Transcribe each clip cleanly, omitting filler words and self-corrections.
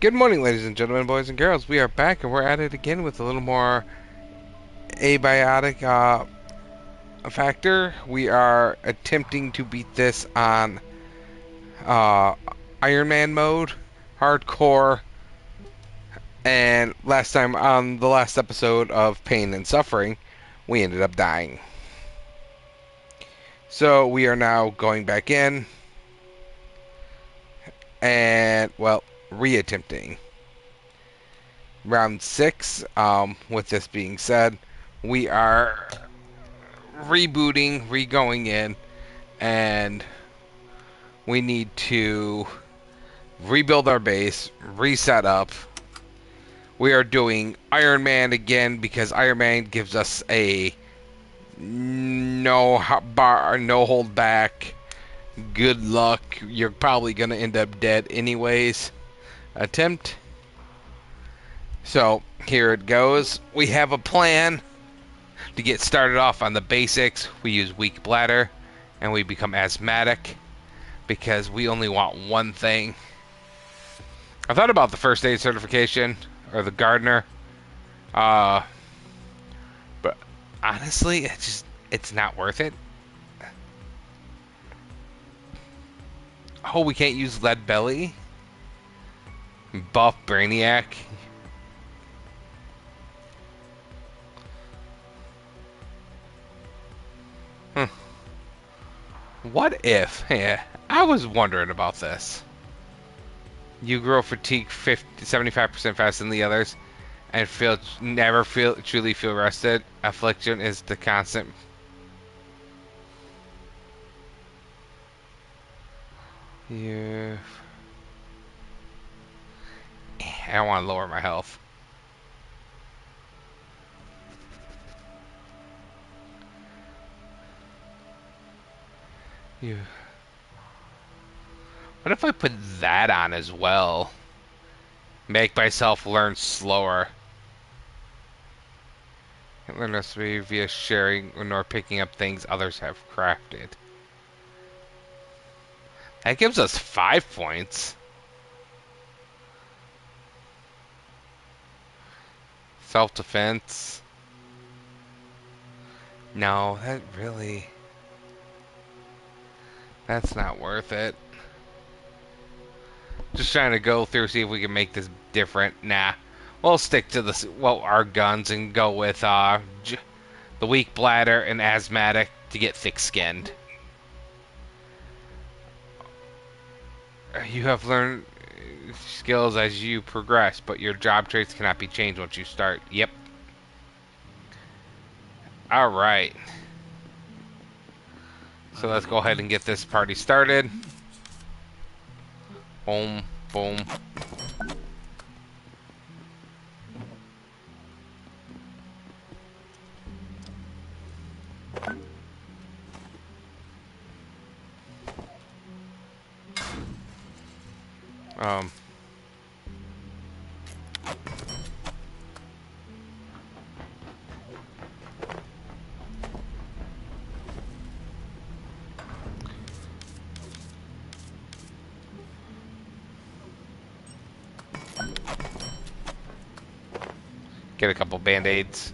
Good morning, ladies and gentlemen, boys and girls. We are back and we're at it again with a little more abiotic factor. We are attempting to beat this on uh, Ironman mode, hardcore, and last time on the last episode of Pain and Suffering, we ended up dying. So we are now going back in and, well, reattempting. Round 6, with this being said, we are rebooting, re-going in, and we need to rebuild our base, reset up. We are doing Ironman again because Ironman gives us a no hold back. Good luck. You're probably gonna end up dead anyways. Attempt. So here it goes. We have a plan to get started off on the basics. We use weak bladder, and we become asthmatic because we only want one thing. I thought about the first aid certification or the gardener, uh, but honestly, it's not worth it. Oh, we can't use lead belly. Buff brainiac. Huh. What if? Yeah, I was wondering about this. You grow fatigue 75% faster than the others, and never truly feel rested. Affliction is the constant. Yeah. I don't want to lower my health. Yeah. What if I put that on as well? Make myself learn slower. Learn recipe via sharing nor picking up things others have crafted. That gives us 5 points. Self-defense. No, that really... That's not worth it. Just trying to go through, see if we can make this different. Nah. We'll stick to our guns and go with the weak bladder and asthmatic to get thick-skinned. You have learned skills as you progress, but your job traits cannot be changed once you start. Yep. Alright. So let's go ahead and get this party started. Boom, boom. Um... Get a couple band-aids.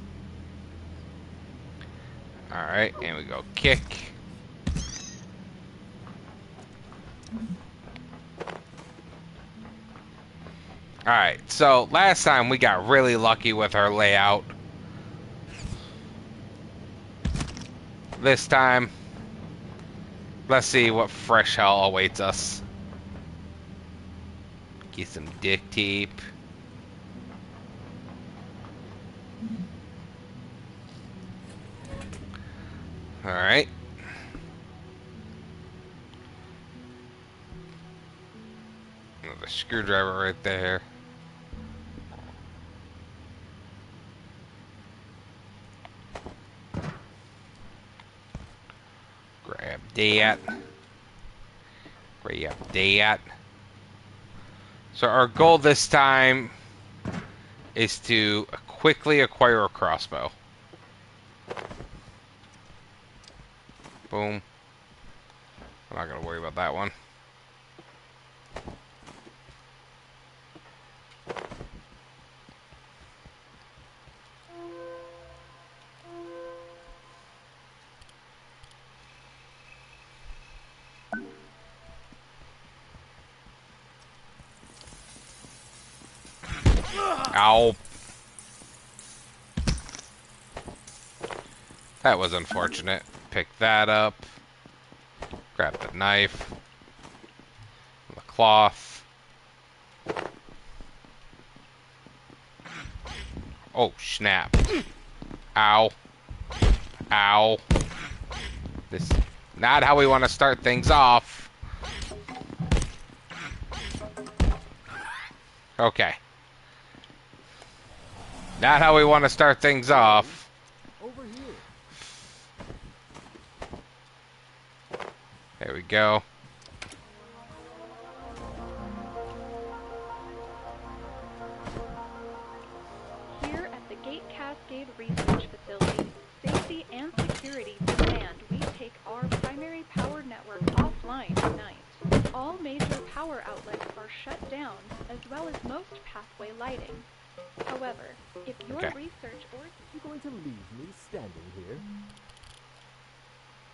Alright, and we go kick. Alright, so last time we got really lucky with our layout. This time, let's see what fresh hell awaits us. Get some dick tape. Alright. Another screwdriver right there. Grab that. Grab that. So our goal this time is to quickly acquire a crossbow. Boom. I'm not going to worry about that one. Ow. That was unfortunate. Pick that up. Grab the knife. The cloth. Oh, snap. Ow. Ow. This is not how we want to start things off. Okay. Not how we want to start things off. Over here. There we go. Here at the Gate Cascade Research Facility, safety and security demand we take our primary power network offline tonight. All major power outlets are shut down, as well as most pathway lighting. However, if your research or... You going to leave me standing here?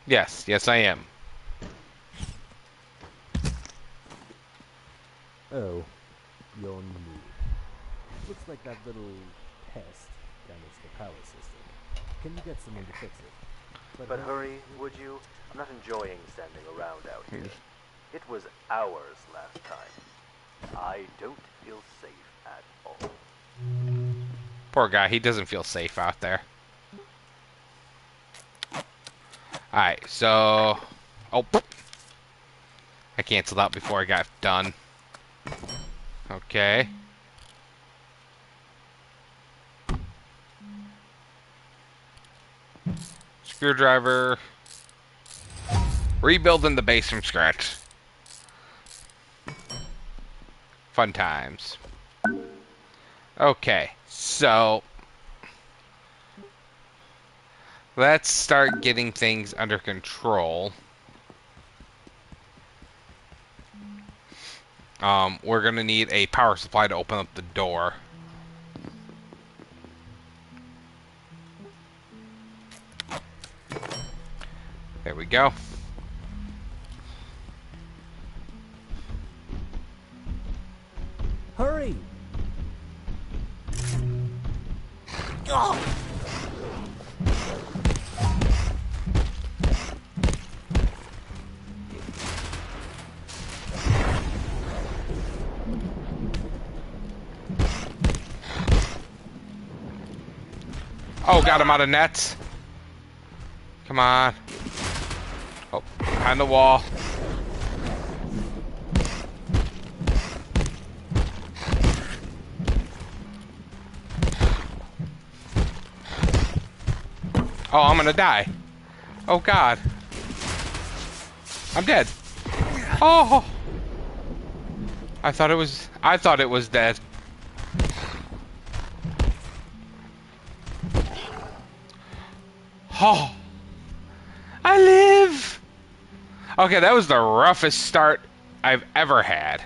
Yes, yes I am. Oh, you're new. Looks like that little pest damaged the power system. Can you get someone to fix it? But hurry, would you? I'm not enjoying standing around out here. It was hours last time. I don't feel safe at all. Poor guy, he doesn't feel safe out there. Alright, so... Oh, I canceled out before I got done. Okay. Screwdriver. Rebuilding the base from scratch. Fun times. Okay, so... let's start getting things under control. We're gonna need a power supply to open up the door. There we go. Hurry! Oh, got him out of nets. Come on. Oh, behind the wall. Oh, I'm gonna die. Oh God. I'm dead. Oh. I thought it was dead. Oh. I live. Okay, that was the roughest start I've ever had.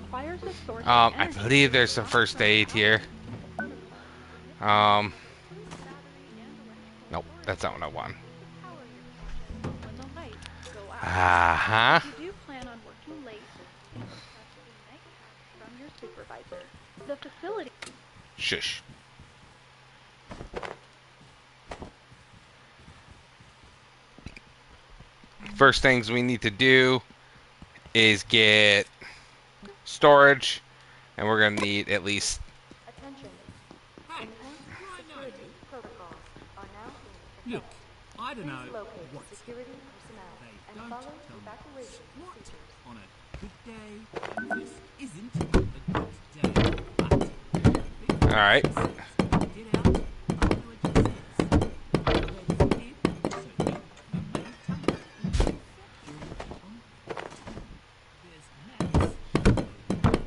requires a source of I energy. believe there's some first aid here. Nope, that's not what I want. When the lights go out. Uh-huh. If you do plan on working late, please request a night pass from your supervisor. The facility... Shush. First things we need to do is get storage, and we're gonna need at least... Attention. Enhanced security protocols are now in Look, effect. I don't know Please locate what security personnel they and don't follow tell me evacuation what procedures. on a good day, and this isn't a good day. But Alright. get out, I know what this is. Where this is, so you can maintain there's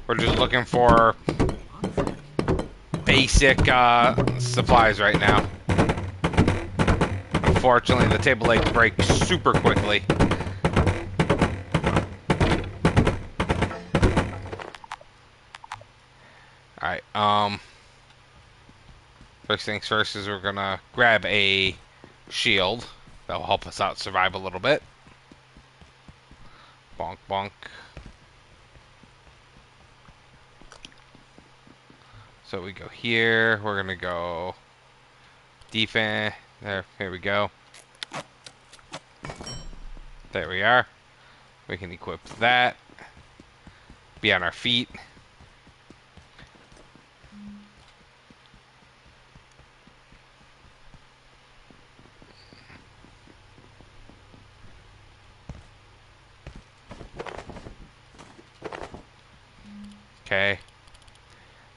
We're just looking for basic supplies right now. Unfortunately, the table legs break super quickly. Alright, first things first is we're gonna grab a shield. That'll help us out survive a little bit. Bonk, bonk. So we go here. We're gonna go defense. There. Here we go. There we are. We can equip that. Be on our feet. Okay.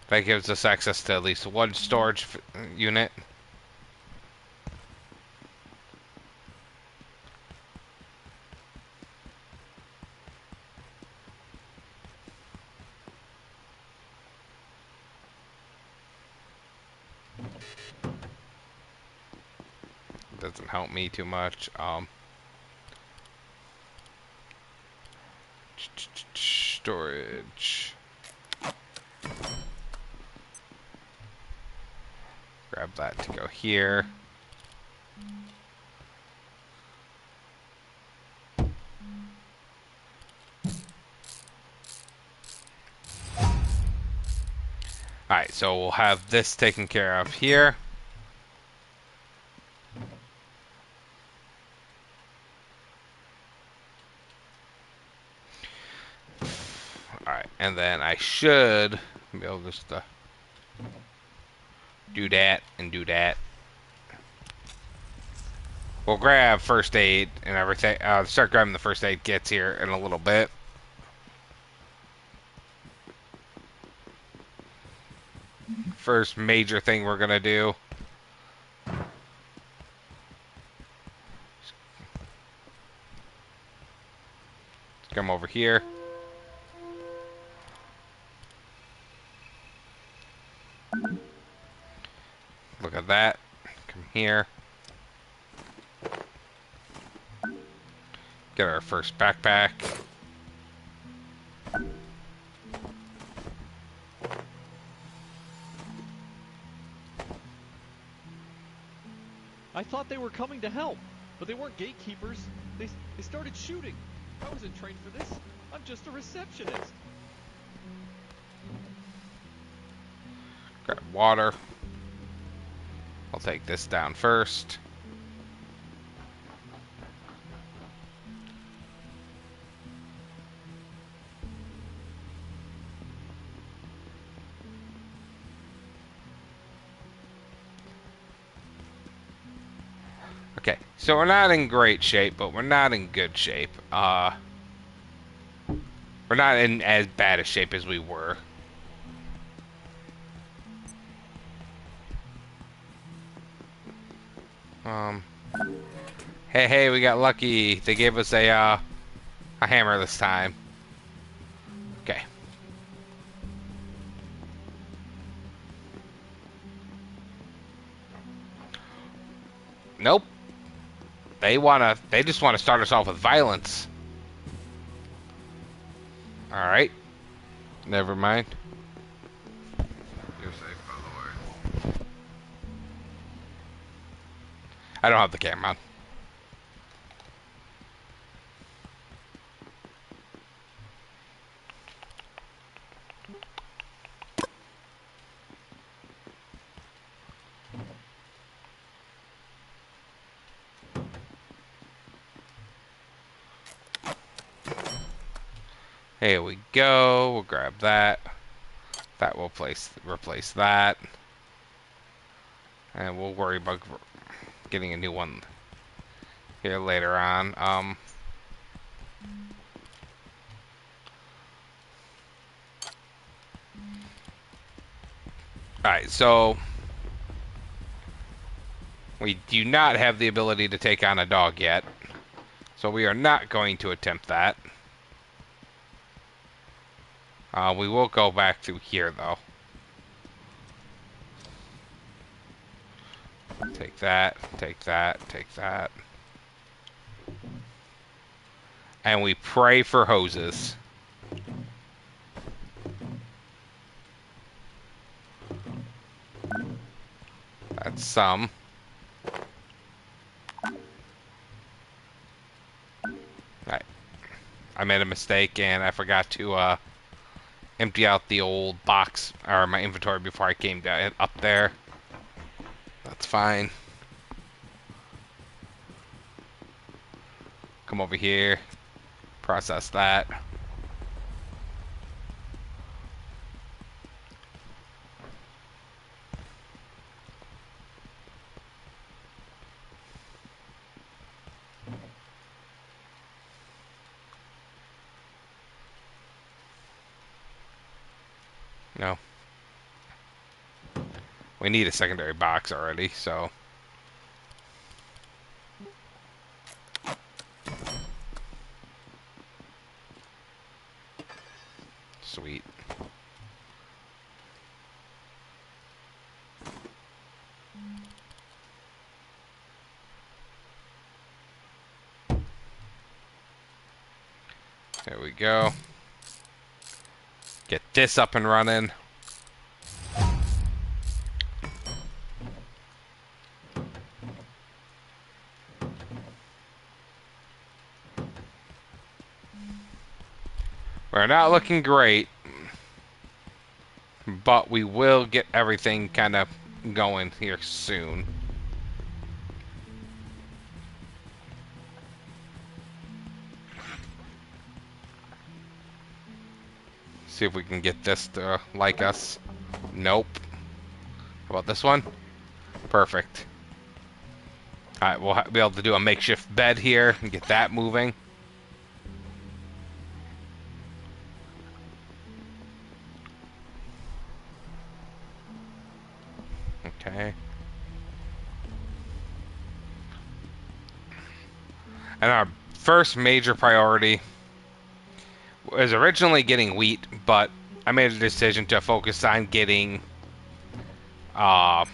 That gives us access to at least one storage unit. Doesn't help me too much. Storage. Grab that to go here. Alright, so we'll have this taken care of here. Alright, and then I should be able just to do that and do that. We'll grab first aid and everything. Start grabbing the first aid kits here in a little bit. First major thing we're gonna do. Come over here. Look at that. Come here. Get our first backpack. I thought they were coming to help, but they weren't gatekeepers. They started shooting. I wasn't trained for this. I'm just a receptionist. Grab water. I'll take this down first. Okay, so we're not in great shape, but we're not in good shape. We're not in as bad a shape as we were. Hey, we got lucky. They gave us a hammer this time. Okay. Nope. They just wanna start us off with violence. Alright. Never mind. You're safe, by the way. I don't have the camera on. Here we go. We'll grab that. That will replace that. And we'll worry about getting a new one here later on. Alright, so we do not have the ability to take on a dog yet. So we are not going to attempt that. We will go back to here, though. Take that, take that, take that. And we pray for hoses. That's some. Right. I made a mistake and I forgot to empty out the old box or my inventory before I came down up there. That's fine. Come over here, process that. No. We need a secondary box already, so. Sweet. There we go. Get this up and running. We're not looking great, but we will get everything kind of going here soon. See if we can get this to like us. Nope. How about this one? Perfect. Alright, we'll be able to do a makeshift bed here and get that moving. Okay. And our first major priority was originally getting wheat, but I made a decision to focus on getting I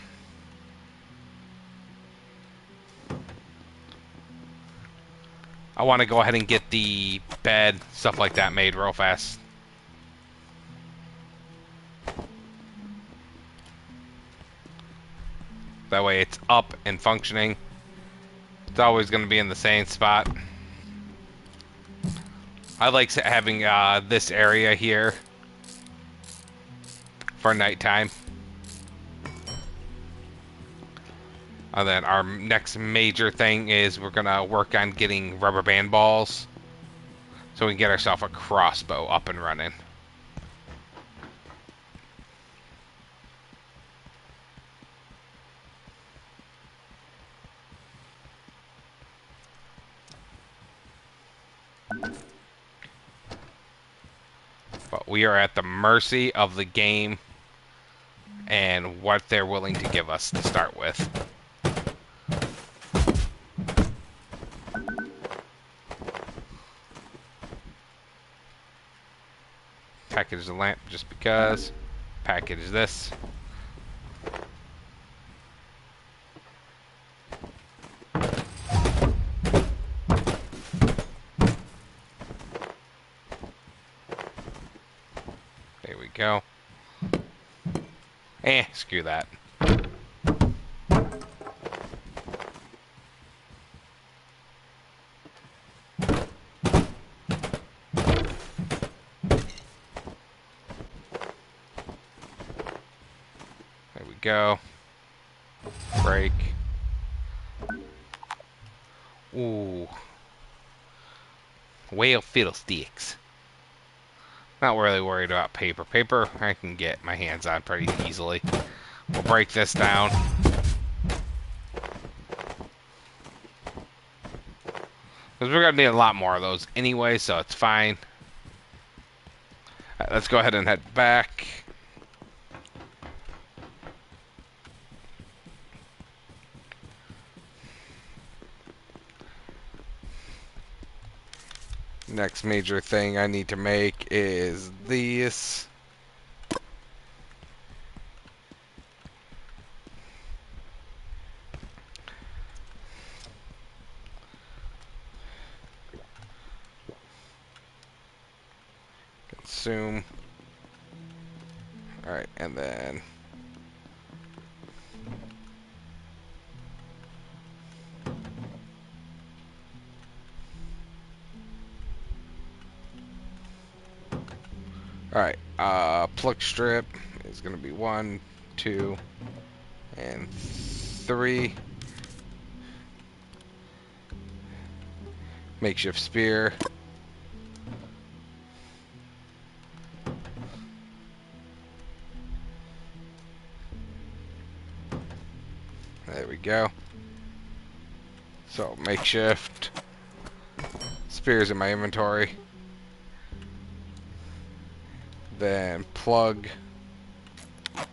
want to go ahead and get the bed, stuff like that made real fast. That way it's up and functioning. It's always going to be in the same spot. I like having this area here for nighttime. And then our next major thing is we're going to work on getting rubber band balls so we can get ourselves a crossbow up and running. But we are at the mercy of the game and what they're willing to give us to start with. Package the lamp just because. Package this. There we go. Screw that. There we go. Break. Ooh. Whale fiddlesticks. Not really worried about paper. Paper I can get my hands on pretty easily. We'll break this down. Because we're going to need a lot more of those anyway, so it's fine. Alright, let's go ahead and head back. Next major thing I need to make is this. Consume. Alright, and then Alright, plug strip is gonna be 1, 2, and 3. Makeshift spear. There we go. So, makeshift. Spears in my inventory. Then plug. Good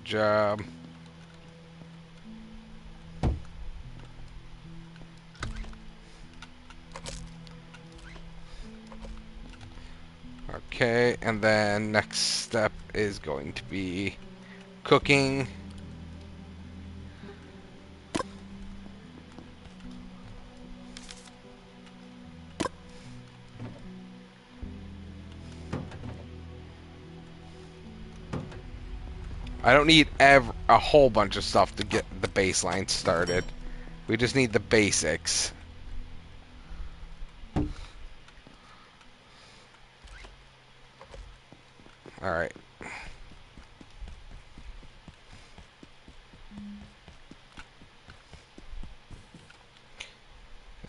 job. Okay, and then next step is going to be cooking. I don't need a whole bunch of stuff to get the baseline started. We just need the basics. Alright.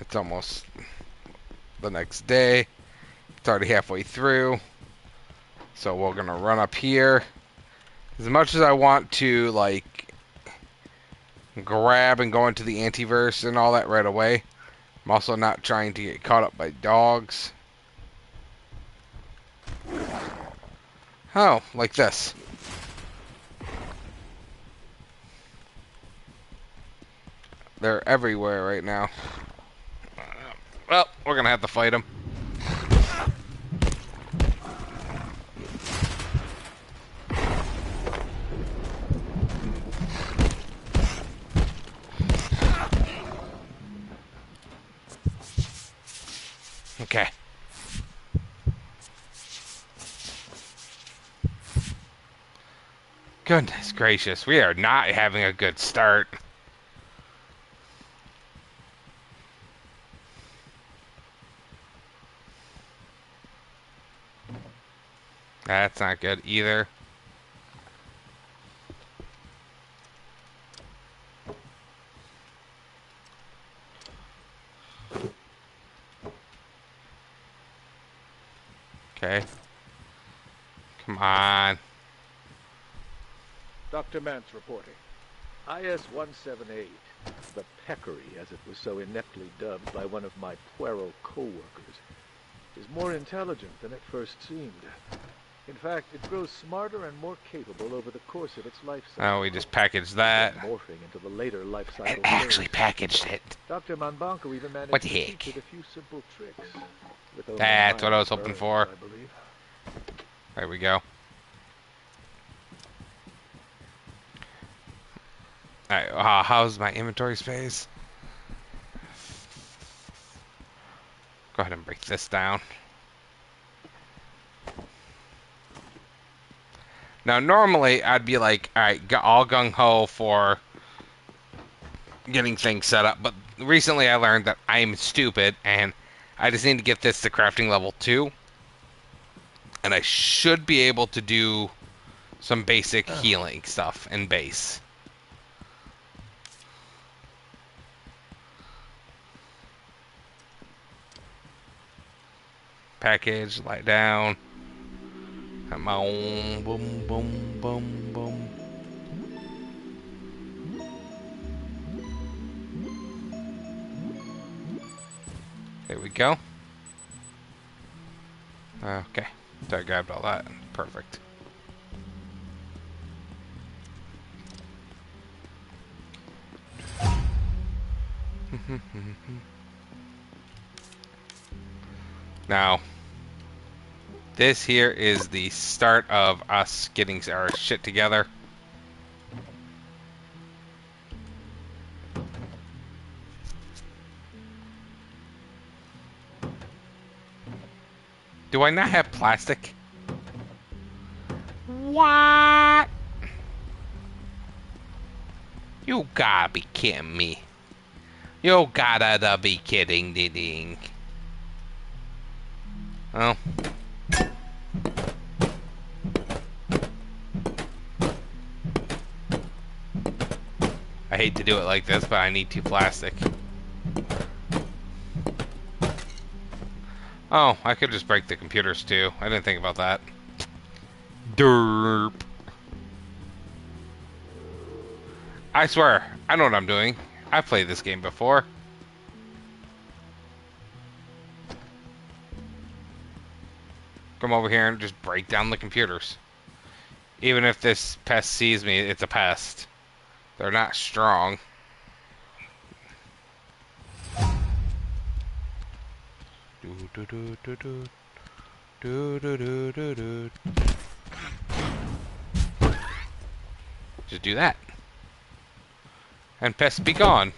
It's almost the next day. It's already halfway through. So we're gonna run up here. As much as I want to, like, grab and go into the antiverse and all that right away, I'm also not trying to get caught up by dogs. Oh, like this. They're everywhere right now. Well, we're gonna have to fight them. Okay. Goodness gracious, we are not having a good start. That's not good either. Okay. Come on. Dr. Mance reporting. IS-178, the Peccary, as it was so ineptly dubbed by one of my puero co-workers, is more intelligent than it first seemed. In fact, it grows smarter and more capable over the course of its life cycle. Oh, we just packaged that. Morphing into the later life It cycle actually phase. packaged it. Dr. Manbanco even managed What to the heck? teach it a few simple tricks. With only That's what I was minor hoping burns, for. I believe. There we go. Alright, how's my inventory space? Go ahead and break this down. Now, normally, I'd be like, alright, all gung-ho for getting things set up, but recently I learned that I'm stupid, and I just need to get this to crafting level 2, and I should be able to do some basic healing stuff in base. Package, lie down. Come on, boom, boom, boom, boom. There we go. Okay, so I grabbed all that. Perfect. Now, this here is the start of us getting our shit together. Do I not have plastic? What? You gotta be kidding me. You gotta be kidding, ding. Well, I hate to do it like this, but I need 2 plastic. Oh, I could just break the computers too. I didn't think about that. Derp. I swear, I know what I'm doing. I've played this game before. Come over here and just break down the computers. Even if this pest sees me, it's a pest. They're not strong. Do do do do do do do do do do. Just do that. And pests be gone.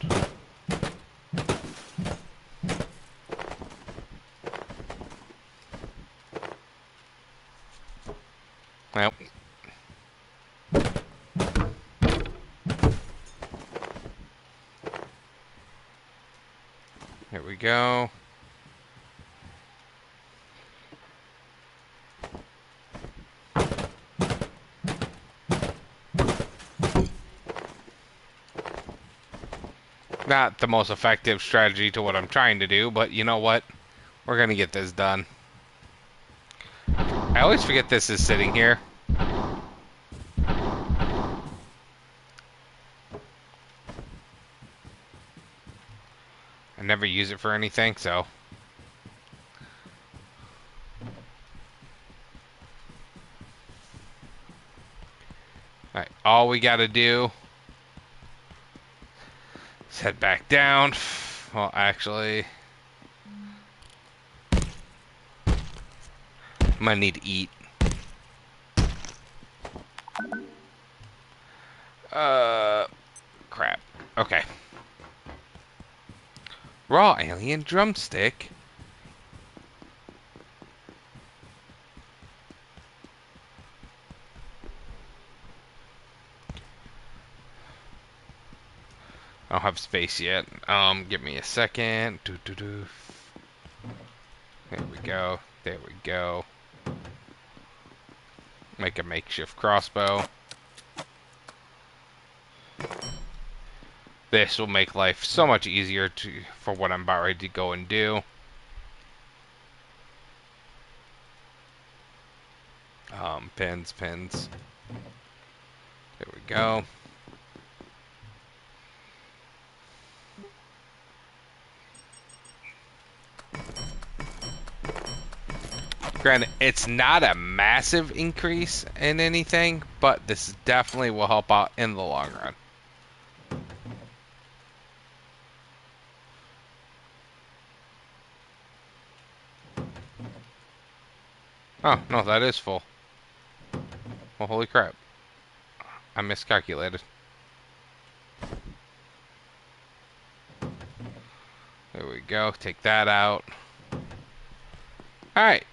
Well. Here we go. Not the most effective strategy to what I'm trying to do, but you know what? We're gonna get this done. I always forget this is sitting here. I never use it for anything, so. Alright, all we gotta do is head back down. Well, actually, I'm gonna need to eat. Crap. Okay. Raw alien drumstick. I don't have space yet. Give me a second. There we go. There we go. Make a makeshift crossbow. This will make life so much easier for what I'm about ready to go and do. Pins. There we go. Granted, it's not a massive increase in anything, but this definitely will help out in the long run. Oh, no, that is full. Well, holy crap. I miscalculated. There we go. Take that out. Alright.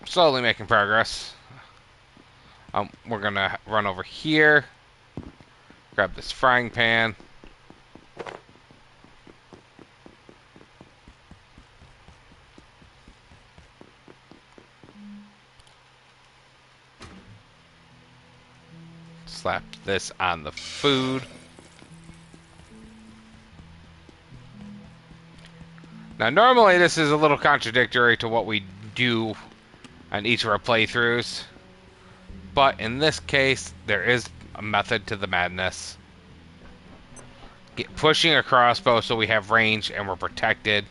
Slowly making progress. We're gonna run over here. Grab this frying pan. Slap this on the food. Now, normally this is a little contradictory to what we do on each of our playthroughs, but in this case, there is a method to the madness. Pushing a crossbow so we have range and we're protected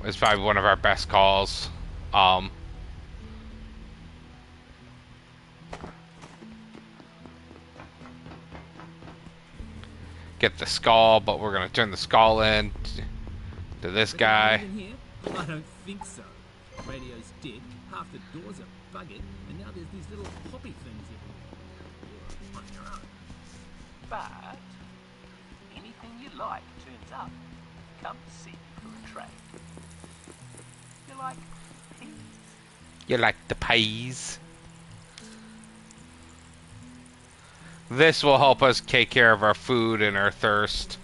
is probably one of our best calls. Get the skull, but we're gonna turn the skull in to this guy. I don't think so. Radio's dead, half the doors are buggered, and now there's these little poppy things everywhere. You're on your own. But anything you like turns up. Come see me for a trade. You like peas? You like the pies? This will help us take care of our food and our thirst.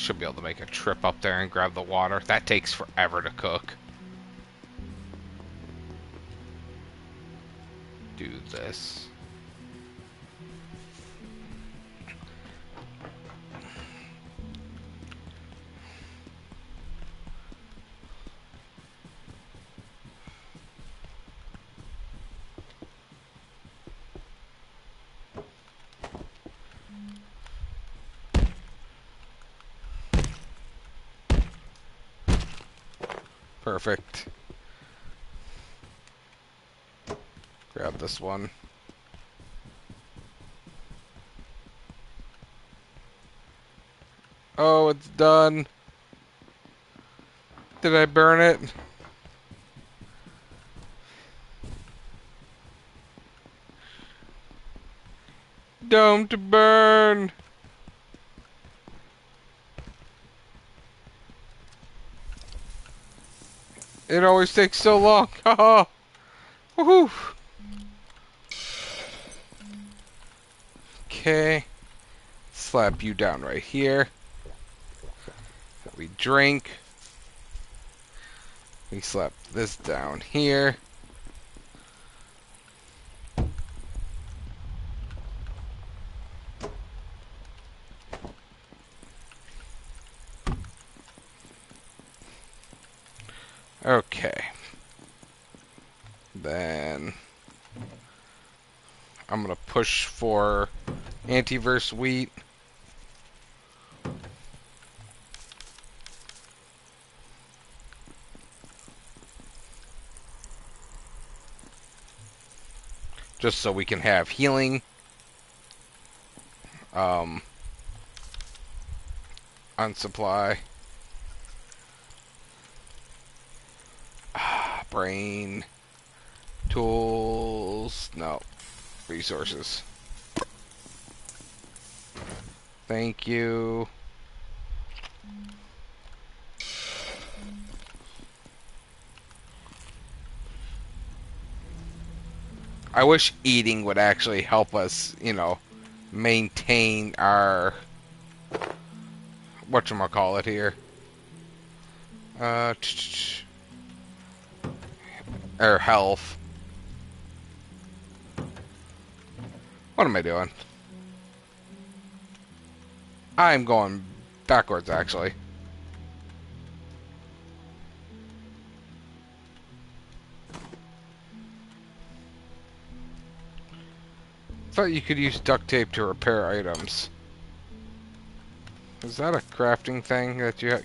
Should be able to make a trip up there and grab the water. That takes forever to cook. Do this. Perfect. Grab this one. Oh, it's done. Did I burn it? Don't burn! It always takes so long. Haha. Woohoo! Okay. Slap you down right here. We drink. We slap this down here. Okay. Then I'm gonna push for antiverse wheat. Just so we can have healing. On supply. Brain. Tools. No. Resources. Thank you. I wish eating would actually help us, you know, maintain our whatchamacallit here. Our health. What am I doing? I'm going backwards, actually. Thought you could use duct tape to repair items. Is that a crafting thing that you have?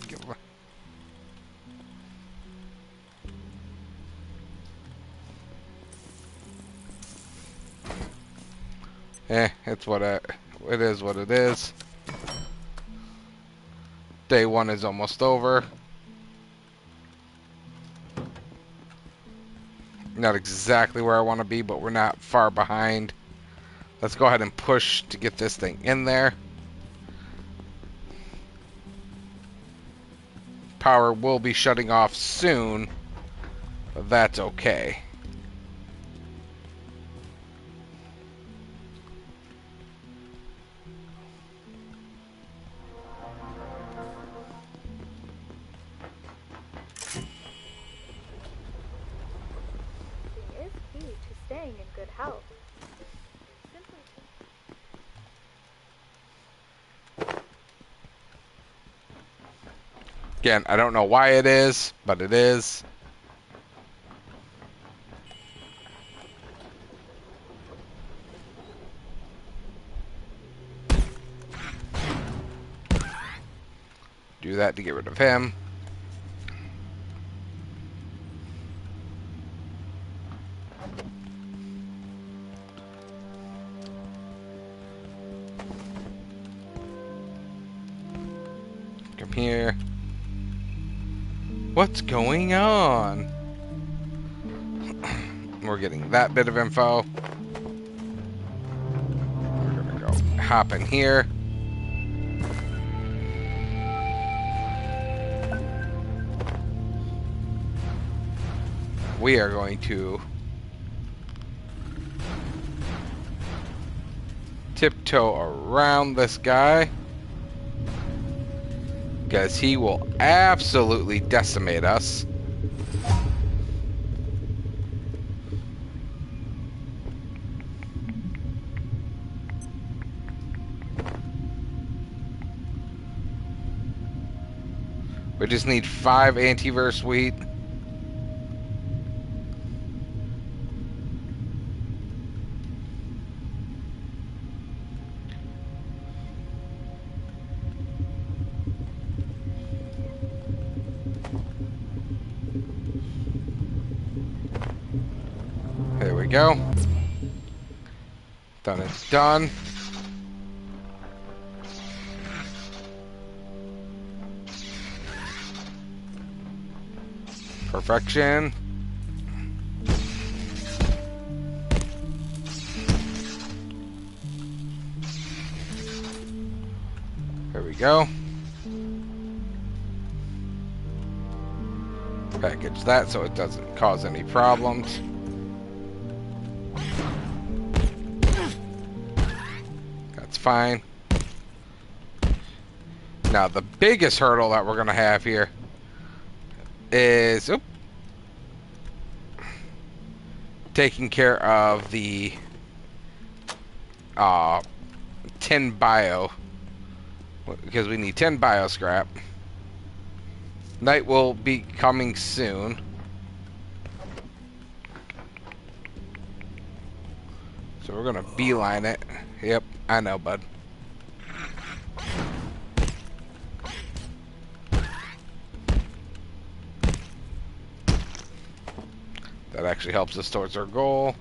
It's what it is what it is. Day one is almost over. Not exactly where I want to be, but we're not far behind. Let's go ahead and push to get this thing in there. Power will be shutting off soon, but that's okay. Is key to staying in good health. Simply Again, I don't know why it is, but it is. Do that to get rid of him. Come here. What's going on? We're getting that bit of info. We're gonna go hop in here. We are going to tiptoe around this guy. because he will absolutely decimate us. We just need 5 antivirus wheat. There we go. Done, it's done. Perfection. There we go. Package that so it doesn't cause any problems. That's fine. Now the biggest hurdle that we're gonna have here is taking care of the 10 bio, because we need 10 bio scrap. Night will be coming soon. So we're gonna beeline it. Yep, I know, bud. That actually helps us towards our goal.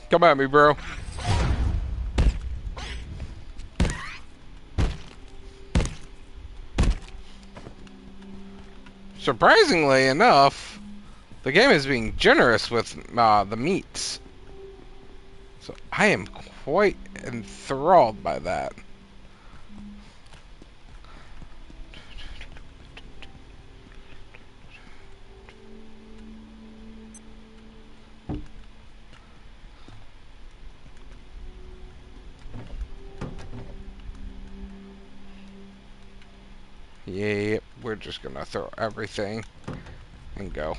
Come at me, bro. Surprisingly enough, the game is being generous with the meats. So I am quite enthralled by that. Yep, we're just gonna throw everything and go.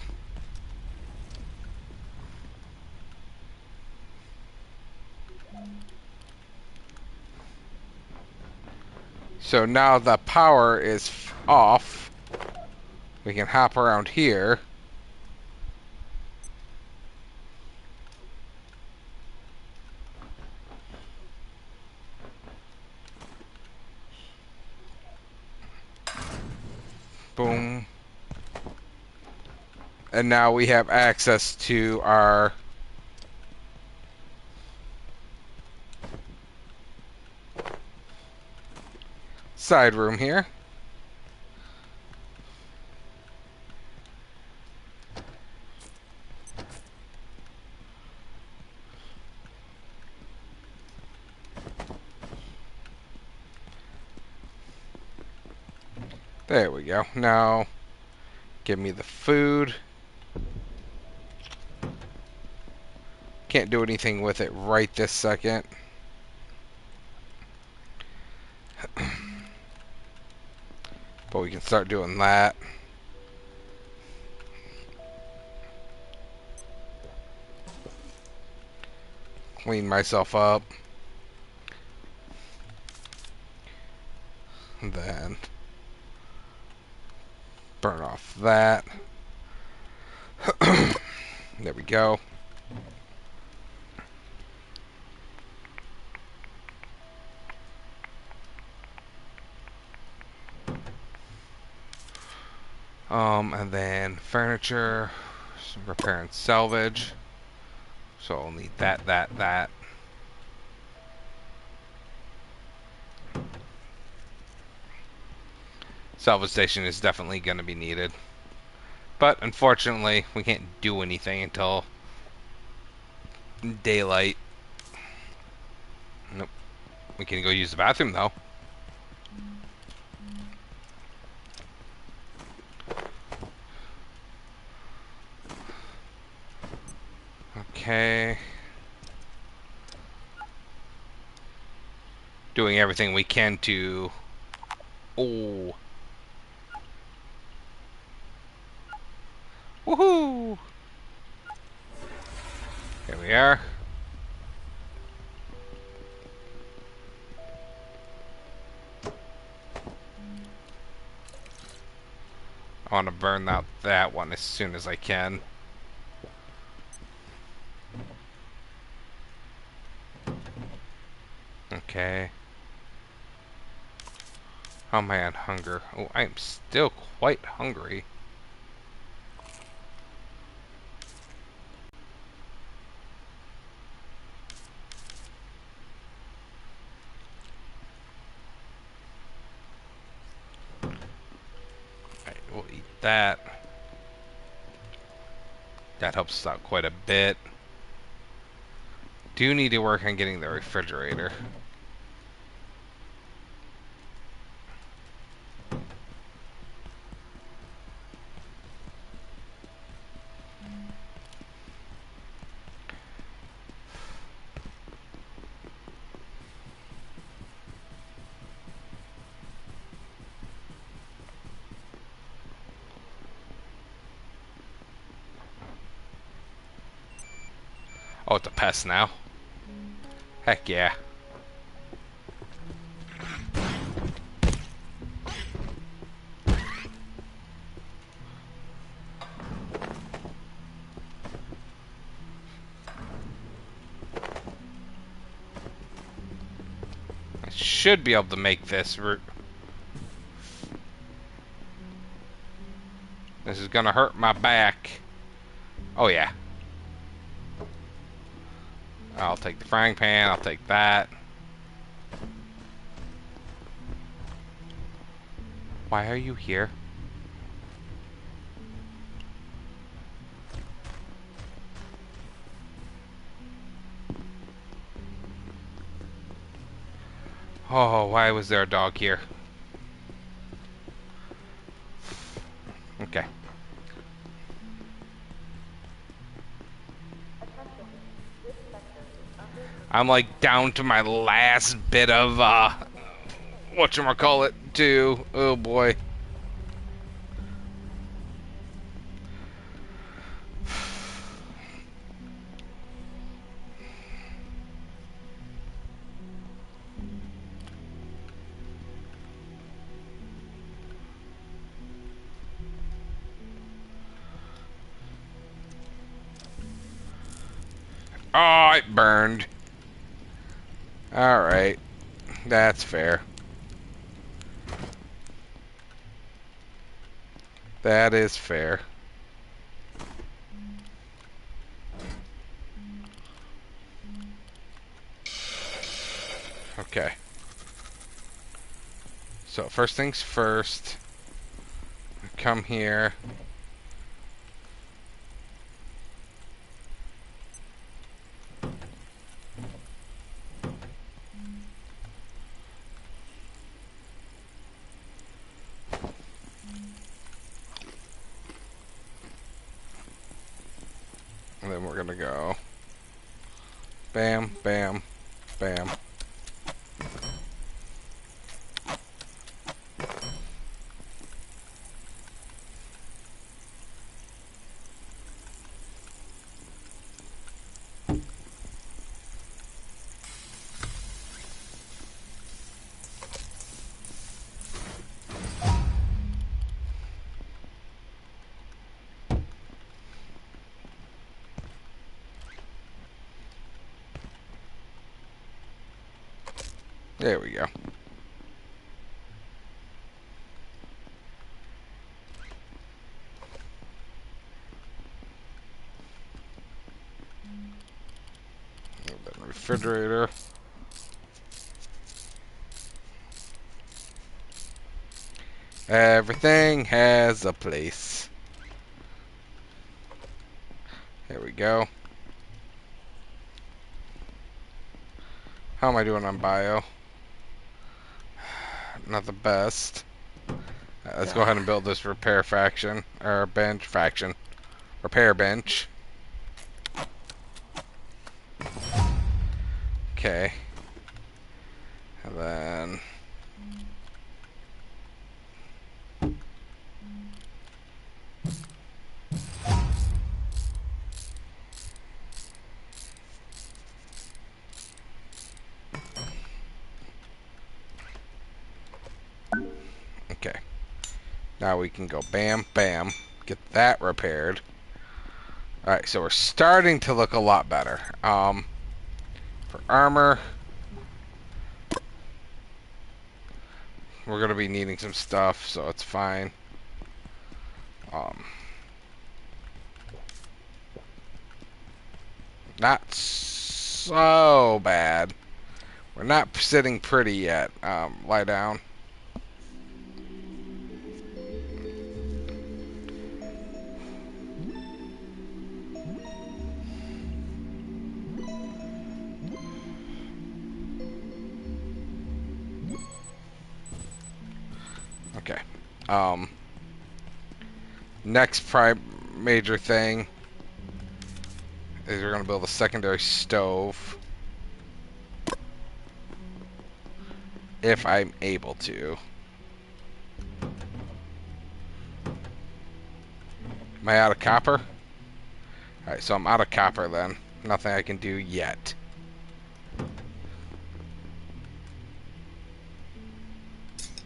So now the power is off. We can hop around here. Boom. And now we have access to our side room here. There we go. Now, give me the food. Can't do anything with it right this second. But we can start doing that. Clean myself up. And then burn off that. There we go. And then furniture, some repair and salvage. So I'll need that. Salvage station is definitely going to be needed. But unfortunately, we can't do anything until daylight. We can go use the bathroom though. Okay. Doing everything we can to... Oh. Woohoo! Here we are. I want to burn out that one as soon as I can. Okay. How am I on hunger? Oh, I am still quite hungry. Alright, we'll eat that. That helps us out quite a bit. Do need to work on getting the refrigerator. Oh, it's a pest now. Heck yeah. I should be able to make this route. This is gonna hurt my back. Oh yeah. I'll take the frying pan, I'll take that. Why are you here? Oh, why was there a dog here? Okay. I'm like down to my last bit of whatchamacallit too. Oh boy. Oh, it burned. Alright. That's fair. That is fair. Okay. So, first things first. Come here. And then we're gonna go bam, bam, bam. There we go. Refrigerator. Everything has a place. There we go. How am I doing on bio? not the best. Let's go ahead and build this repair faction, or bench faction. Repair bench. Okay. And then... Okay. Now we can go bam, bam. Get that repaired. Alright, so we're starting to look a lot better. For armor, we're going to be needing some stuff, so it's fine. Not so bad. We're not sitting pretty yet. Lie down. Okay. Next major thing is we're going to build a secondary stove. If I'm able to. Am I out of copper? Alright, so I'm out of copper then. Nothing I can do yet.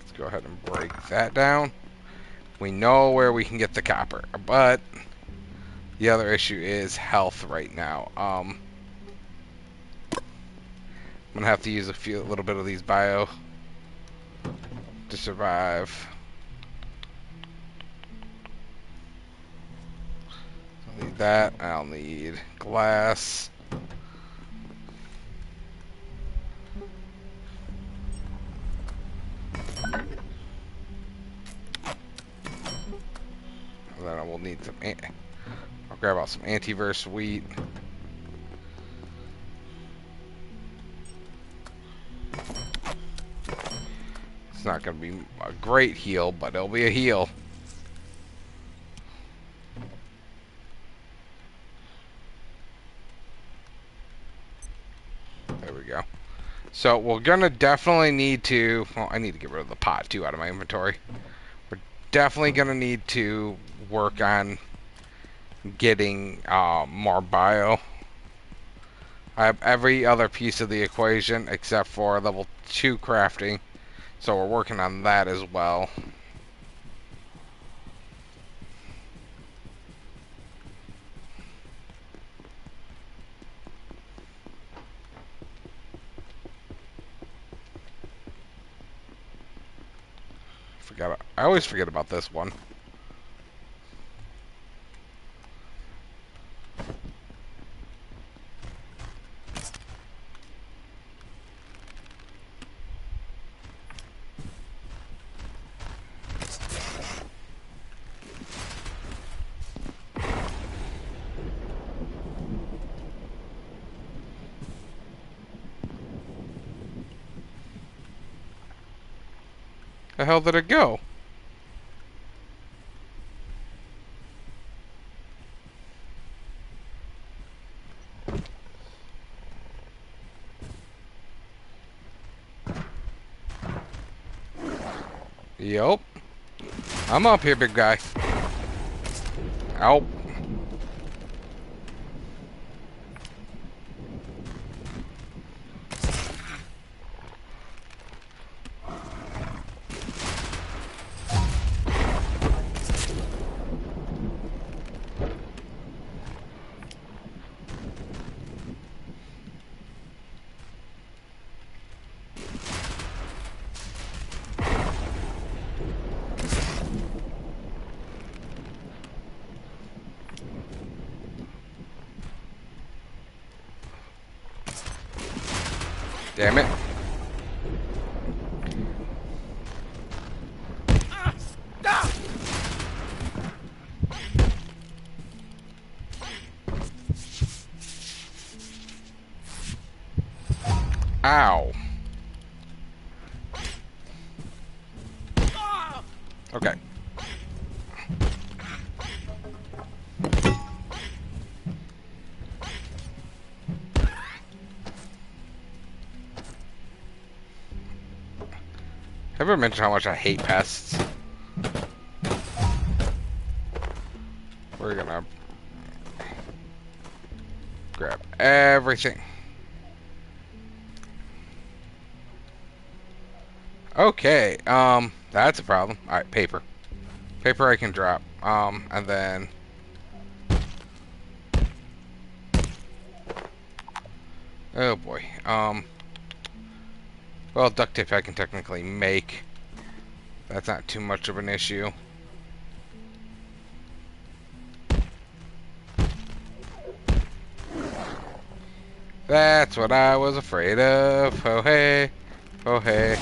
Let's go ahead and break that down. We know where we can get the copper, but the other issue is health right now. I'm gonna have to use a little bit of these bio to survive. I'll need that. I'll need glass. And then I will need some. I'll grab out some antivirus wheat. It's not going to be a great heal, but it'll be a heal. There we go. So we're going to definitely need to... Well, I need to get rid of the pot, too, out of my inventory. We're definitely going to need to work on getting more bio. I have every other piece of the equation except for level 2 crafting. So we're working on that as well. I always forget about this one. The hell did it go? Yup. I'm up here, big guy. Ow. Damn it. Ow. ever mention how much I hate pests? We're gonna grab everything. Okay, that's a problem. Alright, paper. Paper I can drop. And then... Oh boy. Well, duct tape I can technically make. That's not too much of an issue. That's what I was afraid of. Oh hey. Oh hey.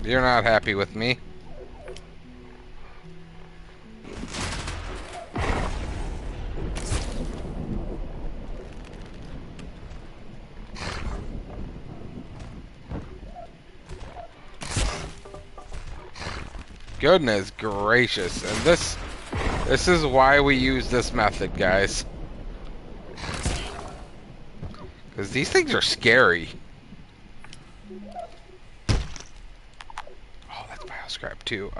You're not happy with me. Goodness gracious. And this is why we use this method, guys. Because these things are scary. Oh, that's bioscrap too.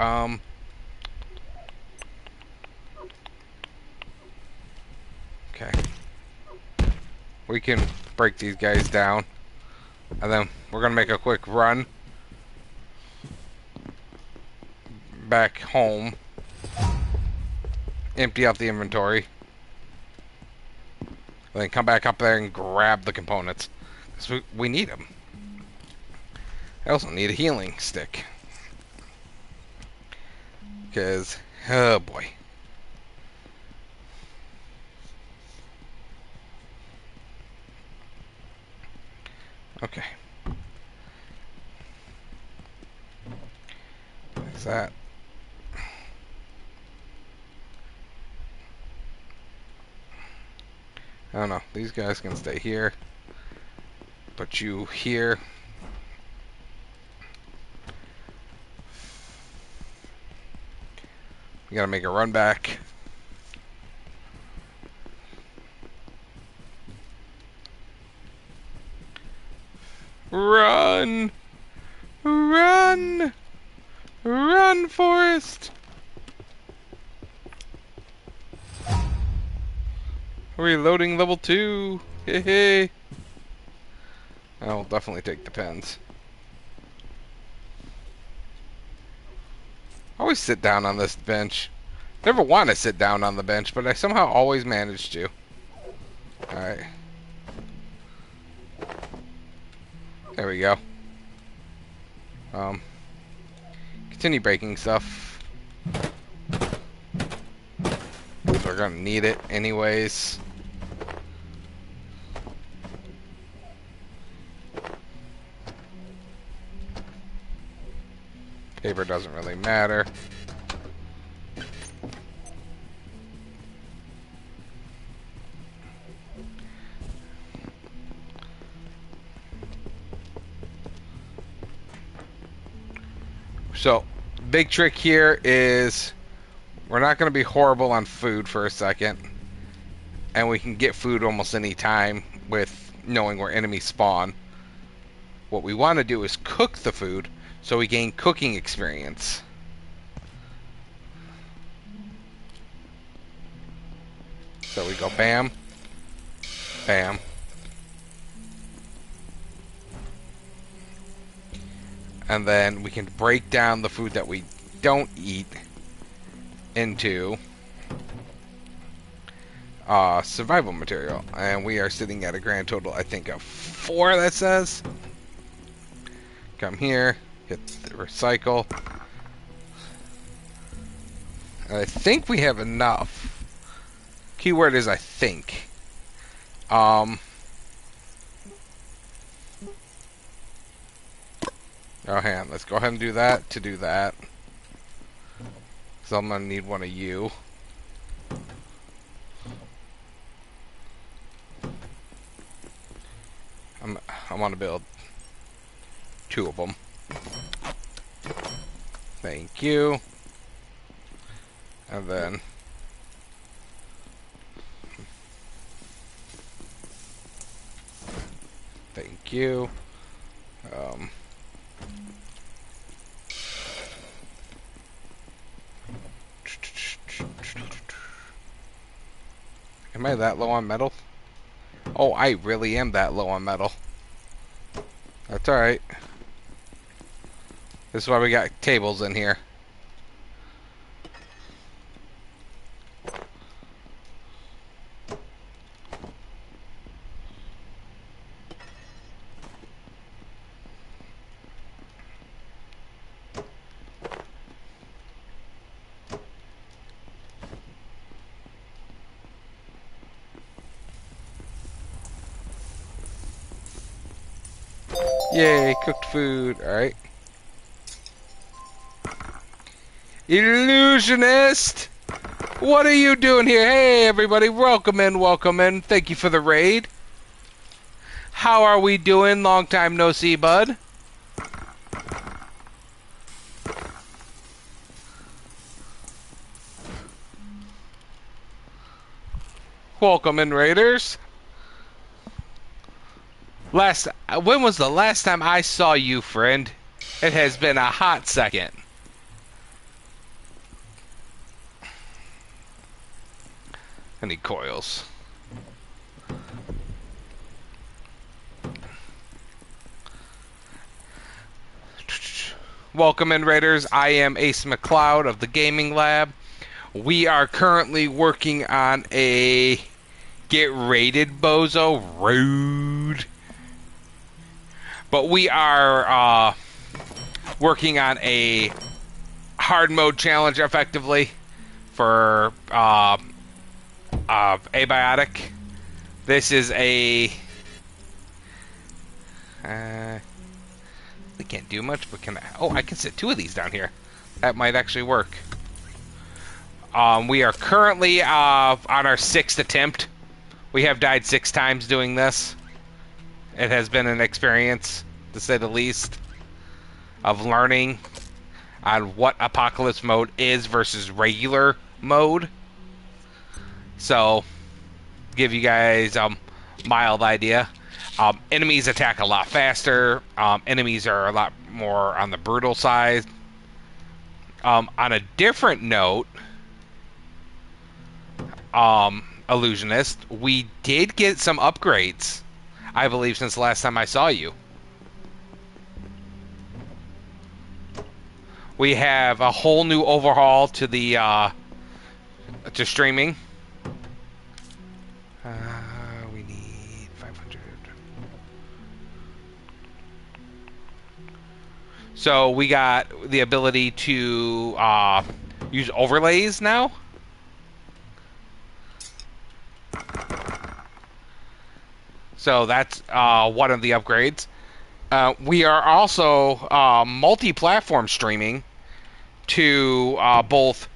Okay. We can break these guys down. And then we're gonna make a quick run back home. Empty out the inventory. And then come back up there and grab the components. Because we need them. I also need a healing stick. Because, oh boy. Okay. What's that? I don't know. These guys can stay here. Put you here. We gotta make a run back. Run! Run! Run, Forrest! Reloading level 2. Hey, hey. I'll definitely take the pens. Always sit down on this bench. Never want to sit down on the bench, but I somehow always manage to. Alright. There we go. Continue breaking stuff. We're gonna need it anyways. Paper doesn't really matter. So, big trick here is we're not going to be horrible on food for a second. And we can get food almost any time with knowing where enemies spawn. What we want to do is cook the food so we gain cooking experience. So we go bam, bam. And then we can break down the food that we don't eat into survival material. And we are sitting at a grand total, I think, of 4, that says. Come here, hit the recycle. And I think we have enough. Keyword is I think. Oh, hang on. Let's go ahead and do that to do that. So I'm going to need one of you. I want to build 2 of them. Thank you. And then Thank you. Am I that low on metal? Oh, I really am that low on metal. That's alright. This is why we got tables in here. Yay, cooked food. Alright. Illusionist! What are you doing here? Hey, everybody. Welcome in, welcome in. Thank you for the raid. How are we doing? Long time no see, bud. Welcome in, raiders. When was the last time I saw you, friend? It has been a hot second. I need coils. Welcome in, raiders. I am Ace McCloud of the Gaming Lab. We are currently working on a Get Raided Bozo Rude. But we are working on a hard mode challenge effectively for abiotic. This is a we can't do much, but can I? Oh, I can sit 2 of these down here. That might actually work. We are currently on our 6th attempt. We have died 6 times doing this. It has been an experience, to say the least, of learning on what apocalypse mode is versus regular mode. So, give you guys a mild idea. Enemies attack a lot faster. Enemies are a lot more on the brutal side. On a different note, Illusionist, we did get some upgrades, I believe, since the last time I saw you. We have a whole new overhaul to the to streaming. We need 500. So we got the ability to use overlays now. So that's one of the upgrades. We are also multi-platform streaming to both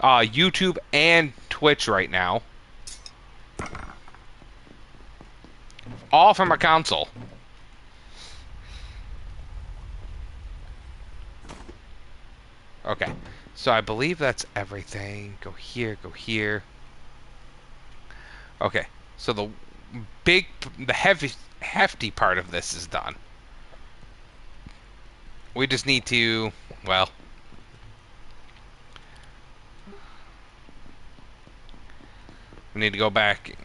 YouTube and Twitch right now. All from a console. Okay. So I believe that's everything. Go here, go here. Okay. So the hefty part of this is done. We just need to, well, we need to go back.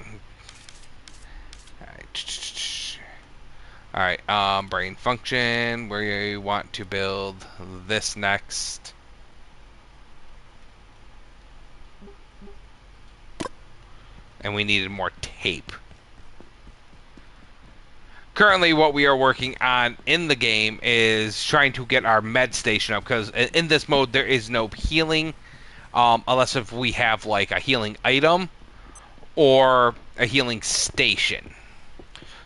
Alright, brain function. We want to build this next. And we needed more tape. Currently, what we are working on in the game is trying to get our med station up, because in this mode there is no healing, unless if we have like a healing item or a healing station.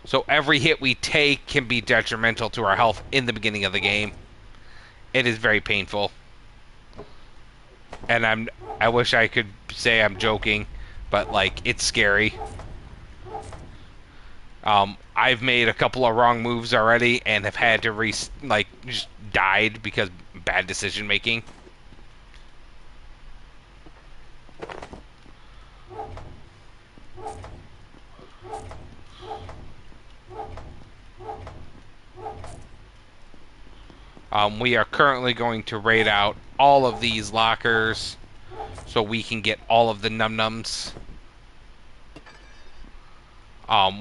So every hit we take can be detrimental to our health in the beginning of the game. It is very painful, and I wish I could say I'm joking, but like it's scary. I've made a couple of wrong moves already and have had to just died because bad decision making. We are currently going to raid out all of these lockers so we can get all of the num-nums.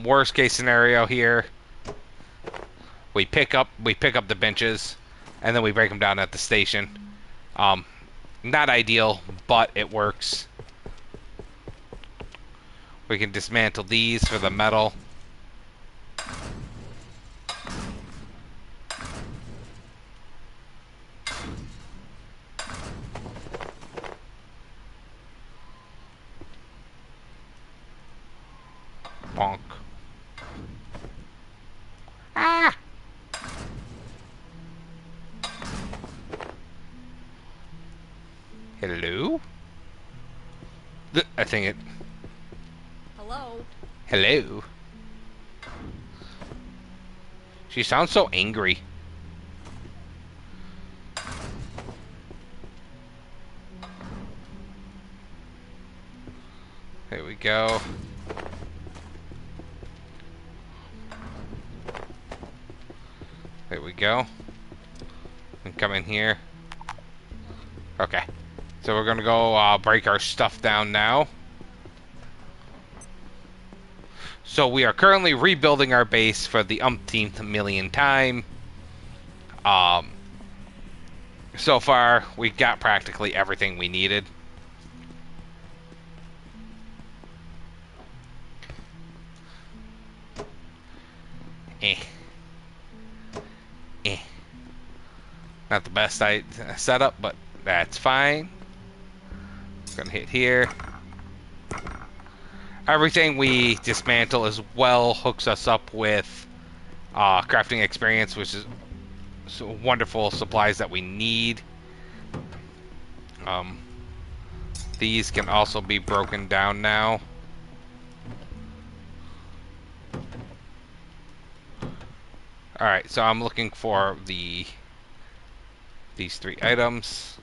Worst case scenario here, we pick up the benches and then we break them down at the station. Not ideal, but it works. We can dismantle these for the metal. Bonk. Ah! Hello? I think it... Hello? Hello? She sounds so angry. There we go. There we go. And come in here. Okay. So we're gonna go break our stuff down now. So we are currently rebuilding our base for the umpteenth million time. So far, we got practically everything we needed. Not the best setup, but that's fine. Gonna hit here. Everything we dismantle as well hooks us up with crafting experience, which is wonderful supplies that we need. These can also be broken down now. Alright, so I'm looking for these 3 items.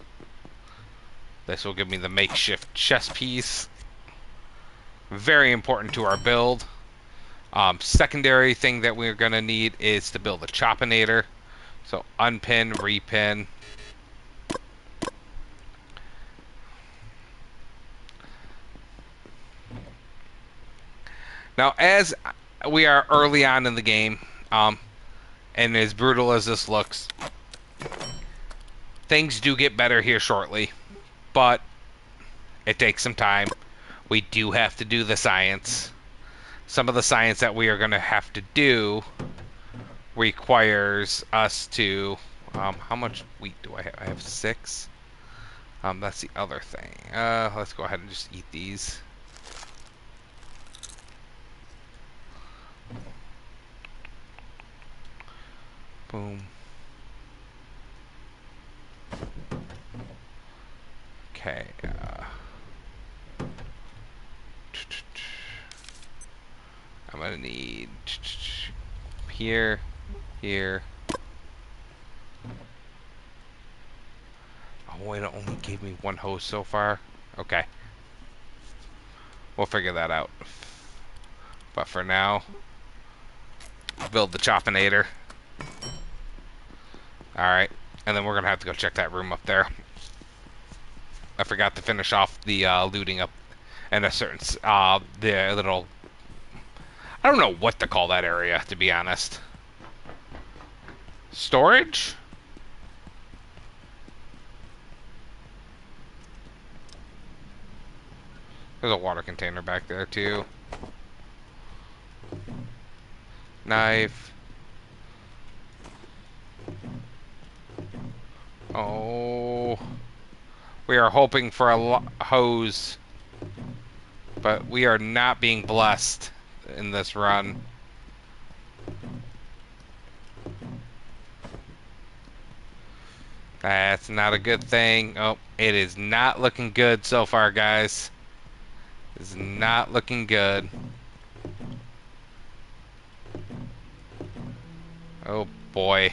This will give me the makeshift chest piece. Very important to our build. Secondary thing that we're going to need is to build a choppinator. So unpin, repin. Now, as we are early on in the game, and as brutal as this looks, things do get better here shortly, but it takes some time. We do have to do the science. Some of the science that we are going to have to do requires us to... how much wheat do I have? I have 6. That's the other thing. Let's go ahead and just eat these. Boom. Okay. I'm gonna need here, here. Oh, it only gave me 1 hose so far. Okay. We'll figure that out. But for now, build the choppinator. Alright. And then we're gonna have to go check that room up there. I forgot to finish off the looting up in a certain the little... I don't know what to call that area, to be honest. Storage? There's a water container back there, too. Knife. Oh. We are hoping for a hose. But we are not being blessed in this run. That's not a good thing. Oh, it is not looking good so far, guys. It's not looking good. Oh boy.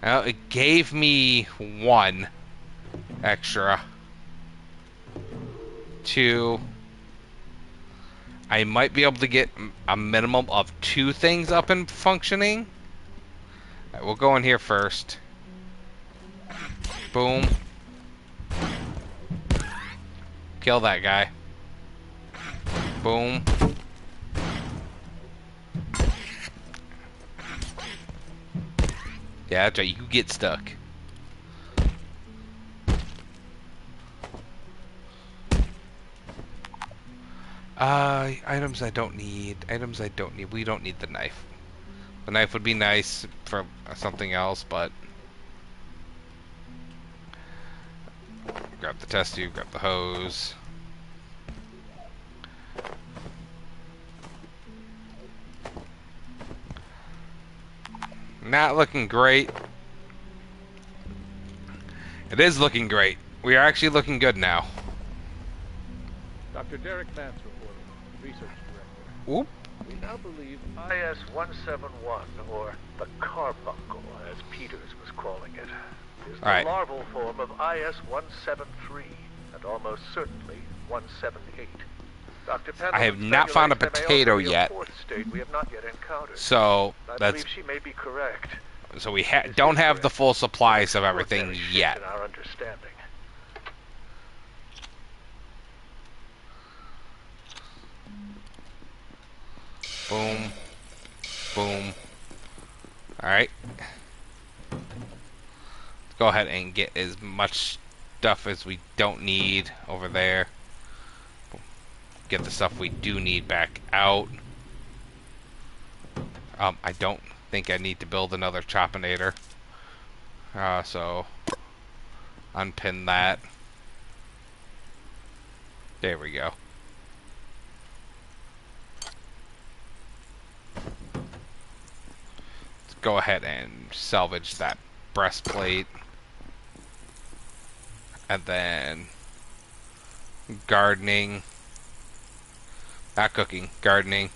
Well, it gave me 1 extra. 2. I might be able to get a minimum of 2 things up and functioning. Alright, we'll go in here first. Boom. Kill that guy. Boom. Yeah, that's right. You get stuck. Items I don't need. Items I don't need. We don't need the knife. The knife would be nice for something else, but... Grab the test tube, grab the hose. Not looking great. It is looking great. We are actually looking good now. Dr. Derek Mance reporting, research director. Whoop. We now believe IS-171, or the carbuncle, as Peters was calling it, is the Alright. larval form of IS-173, and almost certainly 178. Dr. I have not found a potato yet. State we have not yet encountered. So, I that's... believe she may be correct. So we don't have the full supplies of everything yet. In our understanding. Boom. Boom. Alright. Let's go ahead and get as much stuff as we don't need over there. Get the stuff we do need back out. I don't think I need to build another choppinator. So unpin that. There we go. Let's go ahead and salvage that breastplate. And then gardening. Not cooking, gardening.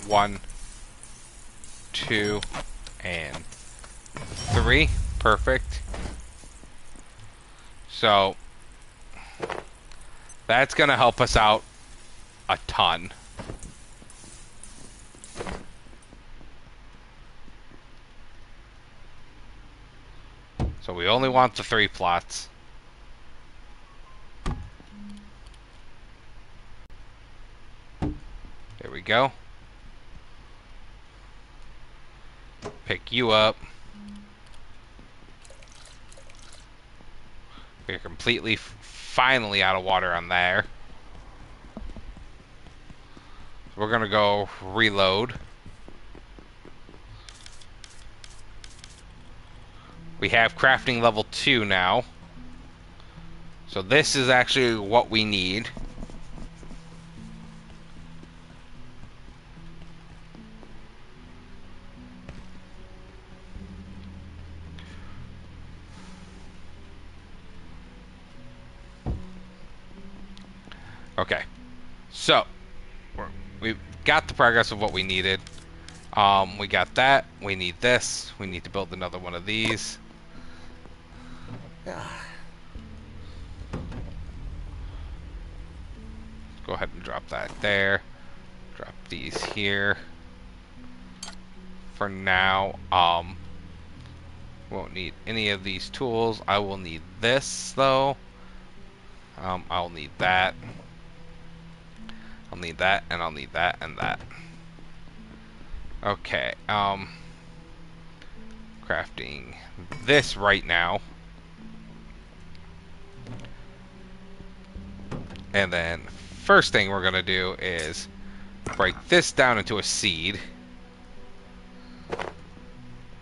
1, 2, and 3. Perfect. So that's gonna help us out a ton. So we only want the 3 plots. There we go. Pick you up. We're completely, finally out of water on there. We're gonna go reload. We have crafting level 2 now. So this is actually what we need. Okay, so we've got the progress of what we needed. We got that. We need this. We need to build another one of these. Go ahead and drop that there. Drop these here. For now, won't need any of these tools. I will need this though. I'll need that. I'll need that, and I'll need that, and that. Okay, crafting this right now. And then, first thing we're gonna do is break this down into a seed.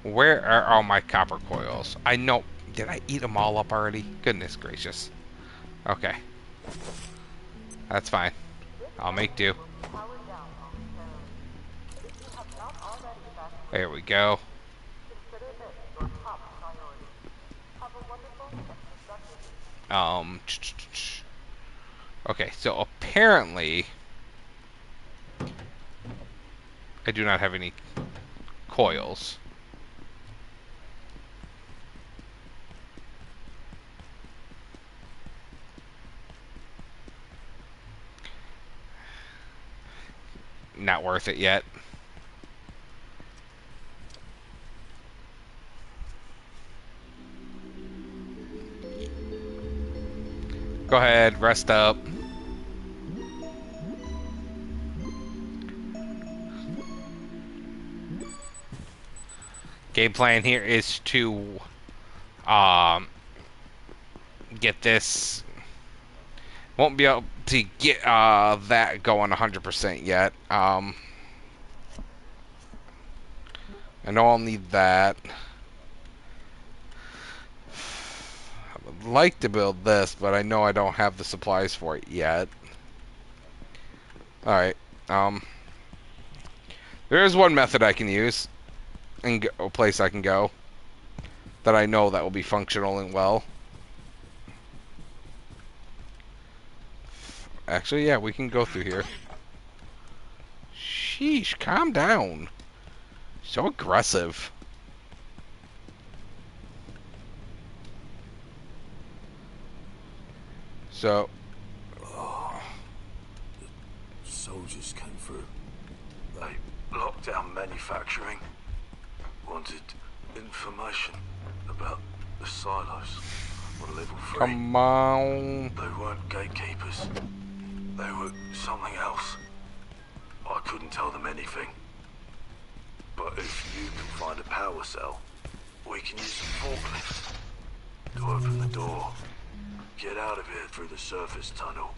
Where are all my copper coils? I know, did I eat them all up already? Goodness gracious. Okay. That's fine. I'll make do. There we go. Okay, so apparently I do not have any coils. not worth it yet. Go ahead, rest up. Game plan here is to get this. Won't be able to get that going 100% yet. I know I'll need that. I would like to build this, but I know I don't have the supplies for it yet. Alright. There is one method I can use, and a place I can go, that I know that will be functional and well. Actually, yeah, we can go through here. Sheesh, calm down. So aggressive. So... Soldiers came through. They locked down manufacturing. Wanted information about the silos on level 3. Come on. They weren't gatekeepers. They were something else. I couldn't tell them anything. But if you can find a power cell, we can use some forklifts to open the door. Get out of here through the surface tunnel.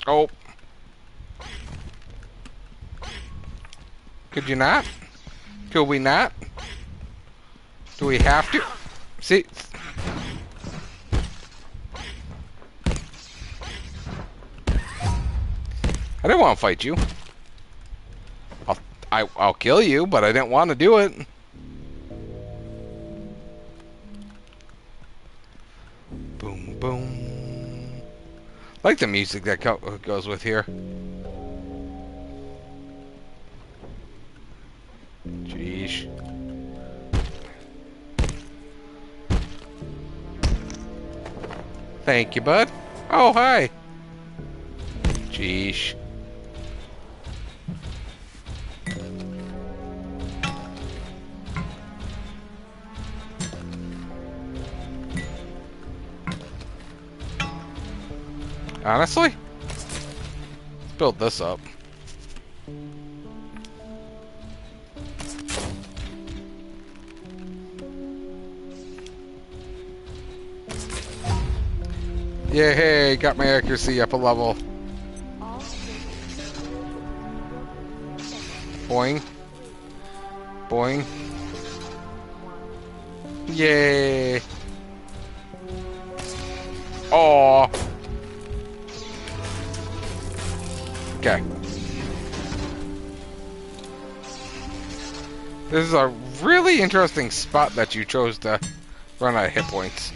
Oh. Could you not? Could we not? Do we have to? See? I didn't want to fight you. I'll kill you, but I didn't want to do it. Boom, boom. I like the music that goes with here. Jeez. Thank you, bud. Oh, hi. Jeez. Honestly, let's build this up. Yay, got my accuracy up a level. Boing. Boing. Yay. Aww. Okay. This is a really interesting spot that you chose to run out of hit points.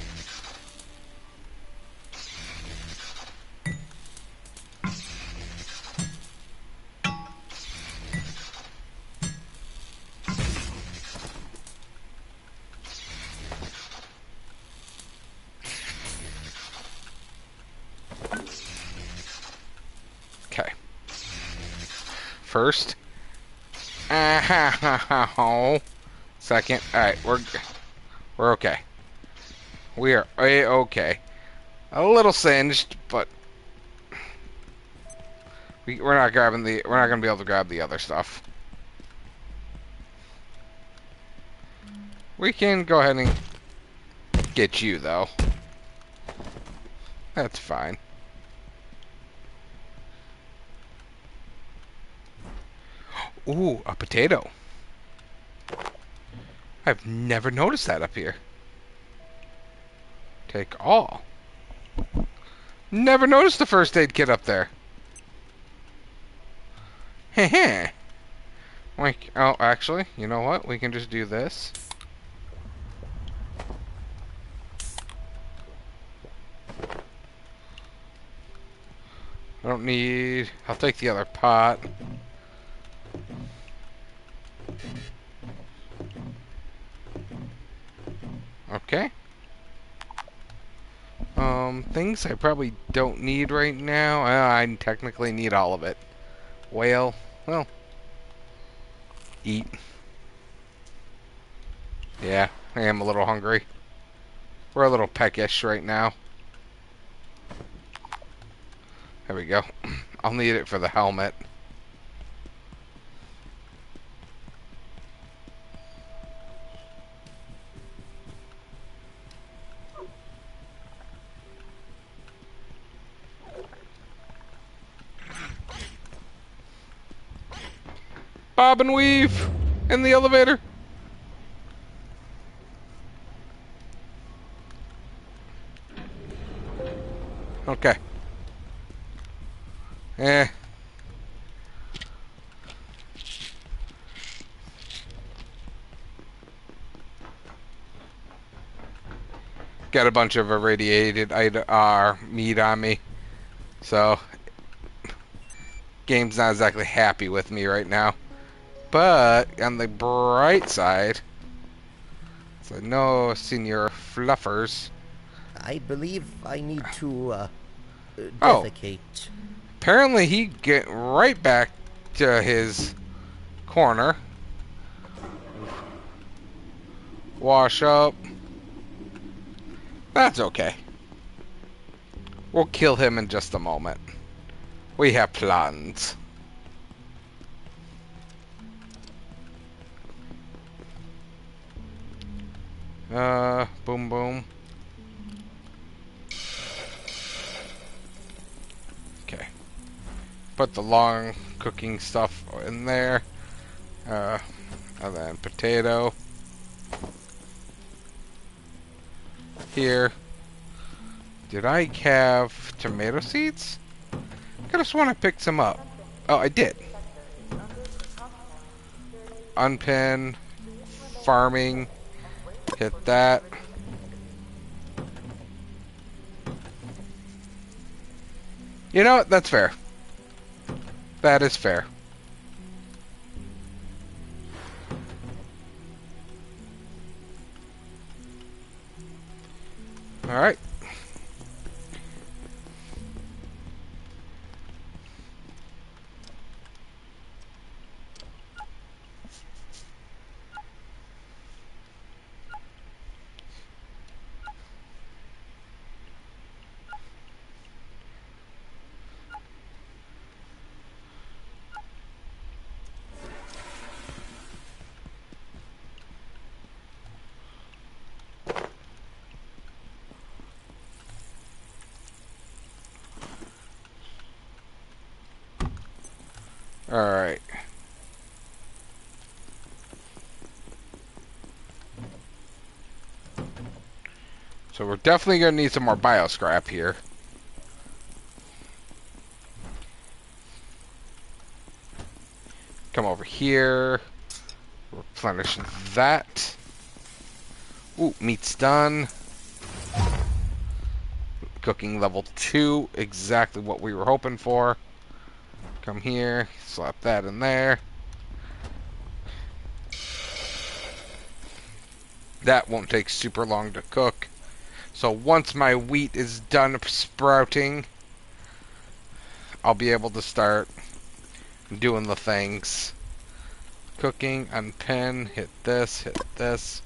Okay. First. Second. Alright, we're okay. We are okay. A little singed, but we're not gonna be able to grab the other stuff. We can go ahead and get you though. That's fine. Ooh, a potato. I've never noticed that up here. Take all. Never noticed the first aid kit up there. Heh. Like, oh, actually, you know what? We can just do this. I don't need... I'll take the other pot. Okay. Things I probably don't need right now. I technically need all of it. Whale, well, eat. Yeah, I am a little hungry. We're a little peckish right now. There we go. I'll need it for the helmet. Bob and weave in the elevator. Okay. Got a bunch of irradiated meat on me. So, game's not exactly happy with me right now. But, on the bright side, so no senior fluffers. I believe I need to, Oh. defecate. Apparently he get right back to his corner. Wash up. That's okay. We'll kill him in just a moment. We have plans. Boom boom. Okay. Put the long cooking stuff in there. And then potato. Here. Did I have tomato seeds? I could have sworn I picked some up. Oh, I did. Unpin. Farming. Hit that. You know what? That's fair. That is fair. Alright. Alright. So we're definitely going to need some more bio scrap here. Come over here. Replenish that. Ooh, meat's done. Cooking level 2. Exactly what we were hoping for. Come here. Slap that in there. That won't take super long to cook. So once my wheat is done sprouting, I'll be able to start doing the things. Cooking, unpin, hit this, hit this.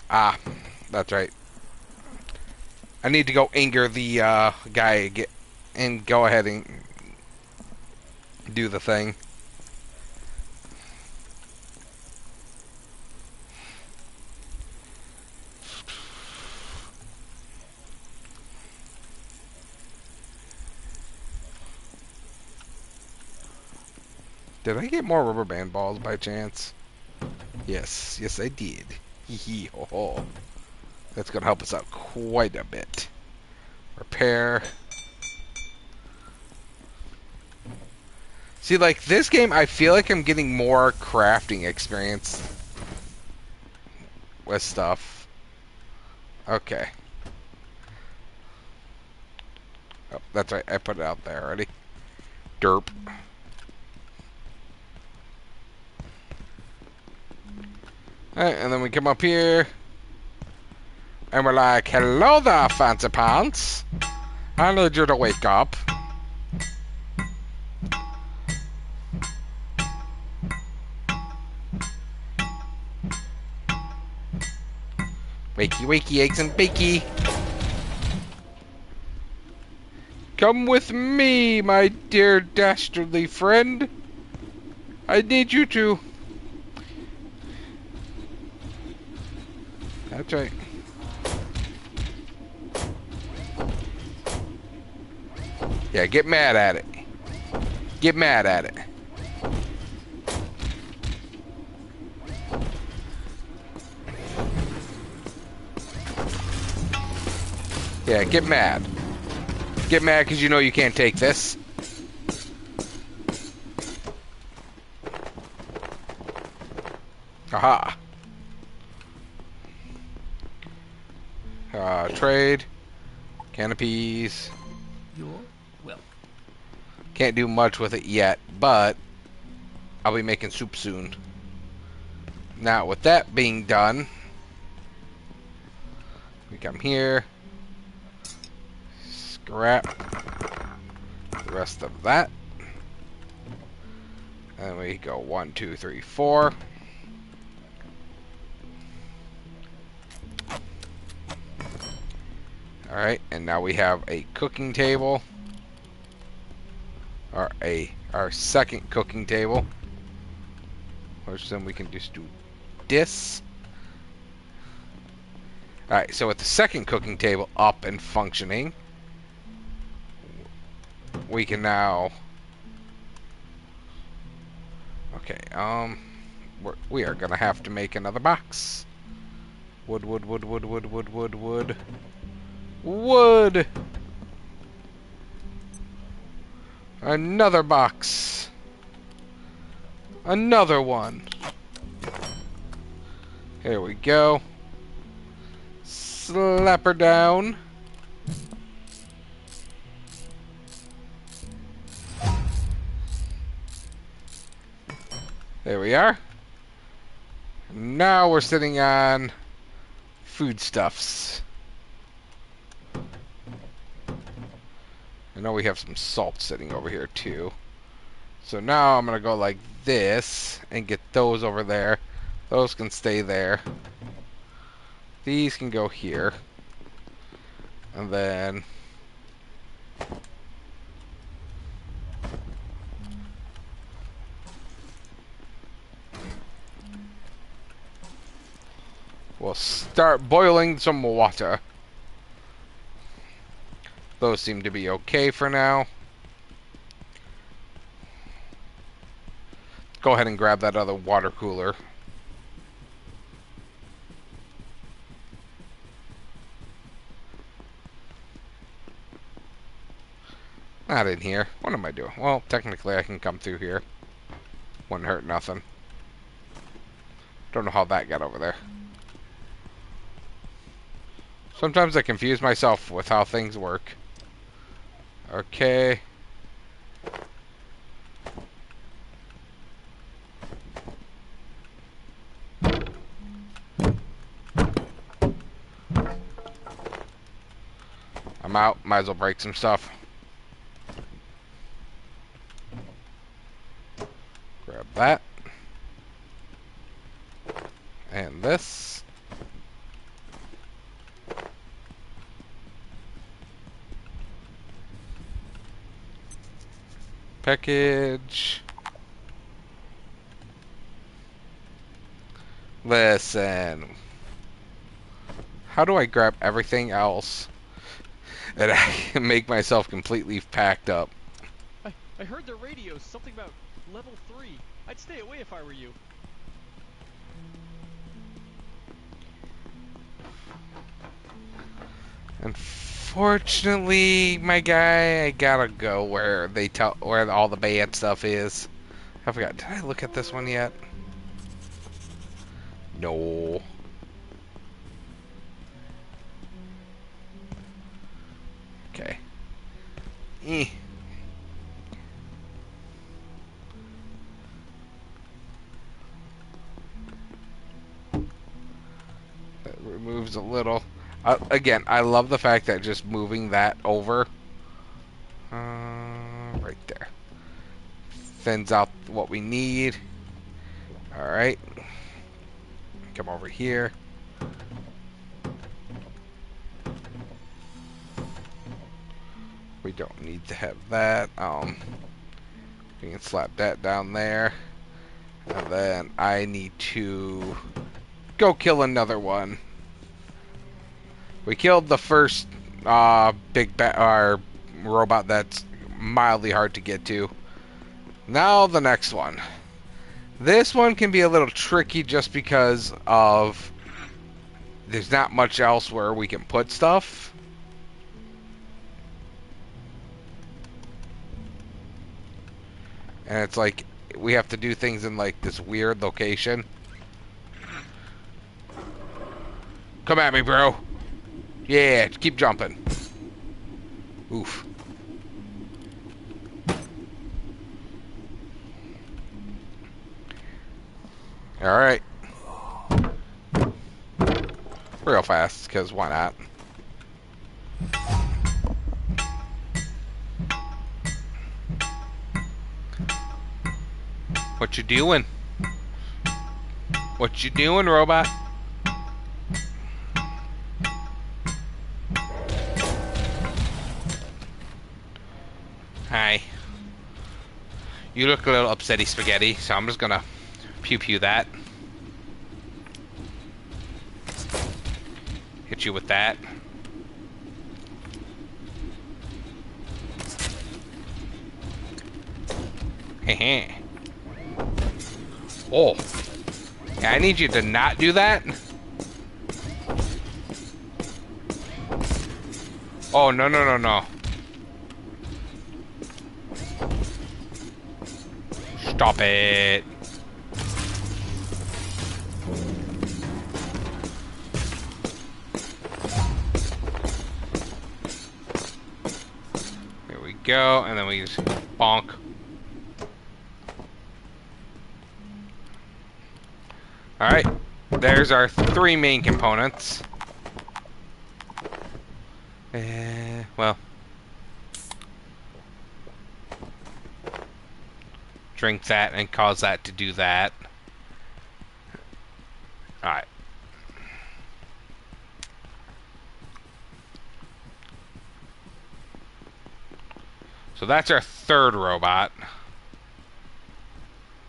Ah, that's right. I need to go anger the guy and go ahead and do the thing. Did I get more rubber band balls by chance? Yes, yes I did. Hee hee ho ho. That's gonna help us out quite a bit. Repair. See, like, this game, I feel like I'm getting more crafting experience with stuff. Okay. Oh, that's right, I put it out there already. Derp. Alright, and then we come up here. And we're like, hello there, fancy pants. I need you to wake up. Wakey, wakey, eggs and bakey. Come with me, my dear dastardly friend. I need you to. That's right. Yeah, get mad at it. Get mad at it. Yeah, get mad. Get mad because you know you can't take this. Aha. Trade. Canopies. You're welcome. Can't do much with it yet, but I'll be making soup soon. Now, with that being done, we come here. Scrap the rest of that. And we go 1, 2, 3, 4. Alright, and now we have a cooking table. Or our second cooking table. Which then we can just do this. Alright, so with the second cooking table up and functioning, we can now... Okay, we are gonna have to make another box. Wood, wood, wood, wood, wood, wood, wood, wood. Wood! Another box. Another one. Here we go. Slap her down. There we are. Now we're sitting on foodstuffs. I know we have some salt sitting over here too. So now I'm going to go like this and get those over there. Those can stay there. These can go here. And then... we'll start boiling some water. Those seem to be okay for now. Go ahead and grab that other water cooler. Not in here. What am I doing? Well, technically I can come through here. Wouldn't hurt nothing. Don't know how that got over there. Sometimes I confuse myself with how things work. Okay. I'm out. Might as well break some stuff. Grab that. And this. Package. Listen. How do I grab everything else and I can make myself completely packed up? I heard the radio, something about level 3. I'd stay away if I were you. Unfortunately, my guy, I gotta go where they tell where all the bad stuff is. I forgot. Did I look at this one yet? No. Okay. Eh. That removes a little. Again, I love the fact that just moving that over, right there, thins out what we need. All right. Come over here. don't need to have that. We can slap that down there. And then I need to go kill another one. We killed the first robot that's mildly hard to get to. Now the next one. This one can be a little tricky just because of there's not much else where we can put stuff. And it's like we have to do things in like this weird location. Come at me, bro. Yeah, keep jumping. Oof. Alright. Real fast, because why not? What you doing? What you doing, robot? Hi. You look a little upsetty spaghetti, so I'm just gonna pew that. Hit you with that. Heh. Oh. Yeah, I need you to not do that. Oh, no. Stop it. There we go, and then we just bonk. Alright, there's our 3 main components. Well. Drink that and cause that to do that. Alright. So that's our 3rd robot.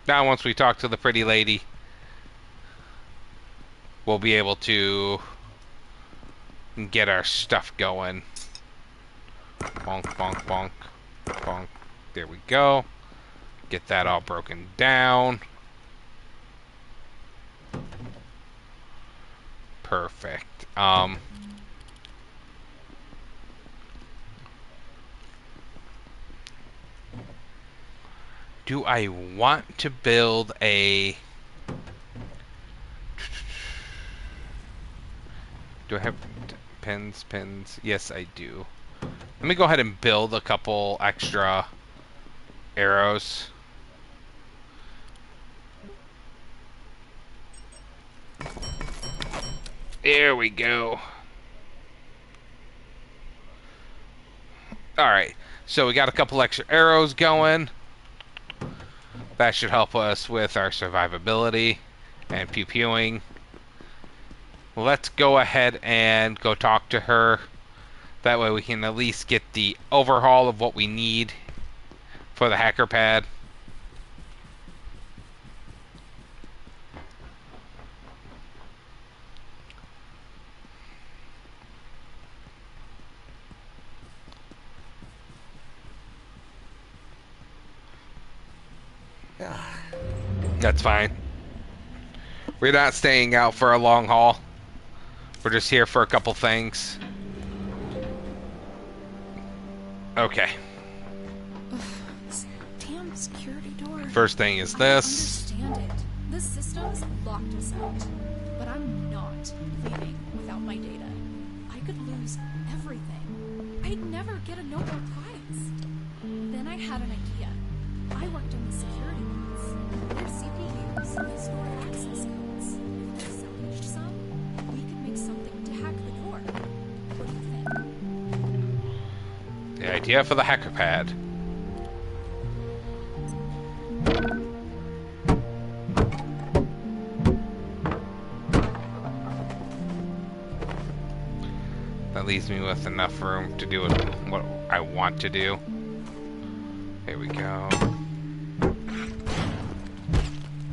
Now once we talk to the pretty lady, we'll be able to get our stuff going. Bonk, bonk, bonk, bonk. There we go. Get that all broken down. Perfect. Do I want to build a... Do I have pins? Yes, I do. Let me go ahead and build a couple extra arrows. There we go. Alright, so we got a couple extra arrows going. That should help us with our survivability and pew-pewing. Let's go ahead and go talk to her. That way we can at least get the overhaul of what we need for the hacker pad. That's fine. We're not staying out for a long haul. We're just here for a couple things. Okay. This damn security door. First thing is this. I don't understand it. This system's locked us out. But I'm not leaving without my data. I could lose everything. I'd never get a Nobel Prize. Then I had an idea. I worked on the security bots. Their CPUs, they store access codes. If we salvaged some, we could make something to hack the door. What do you think? The idea for the hacker pad. That leaves me with enough room to do what I want to do. Here we go.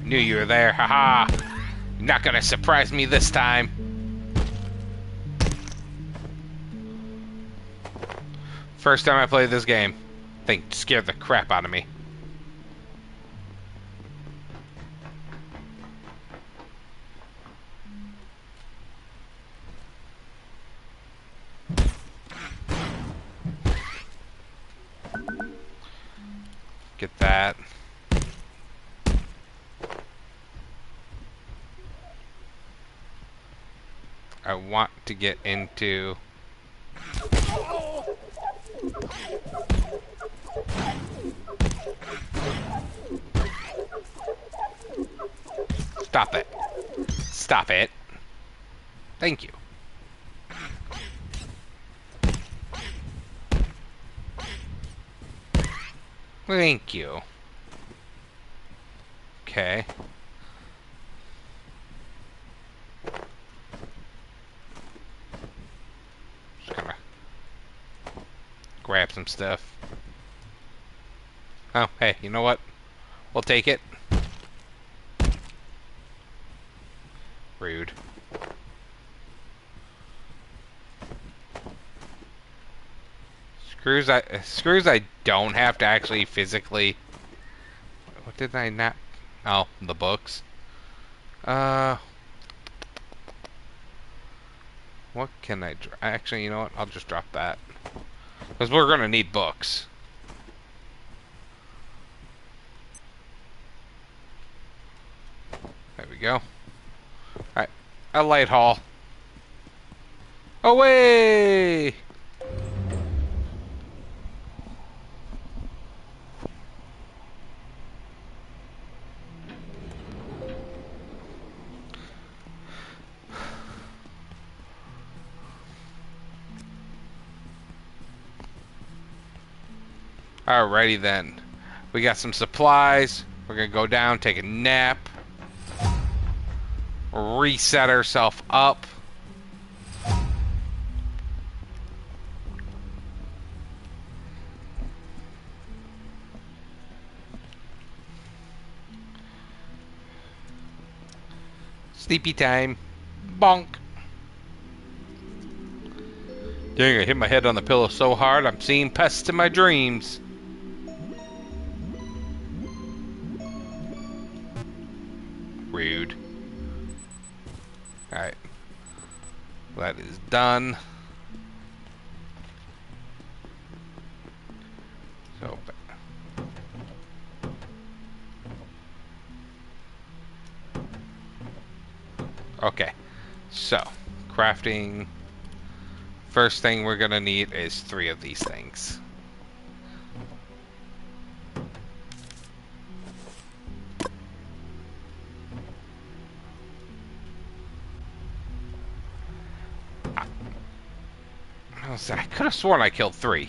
Knew you were there, haha! You're not gonna surprise me this time. First time I played this game, thing scared the crap out of me. Get that. I want to get into... Stop it. Stop it. Thank you. Thank you. Okay. Just gonna grab some stuff. Oh, hey, you know what? We'll take it. Rude. Screws I don't have to actually physically... What did I not... Oh, the books. What can I... Actually, you know what? I'll just drop that. Because we're gonna need books. There we go. Alright. A light haul. Away! Alrighty then. We got some supplies. We're gonna go down, take a nap. Reset ourselves up. Sleepy time. Bonk. Dang, I hit my head on the pillow so hard I'm seeing pests in my dreams. Rude. Alright. That is done. So, okay. So, crafting. First thing we're gonna need is 3 of these things. I could have sworn I killed 3.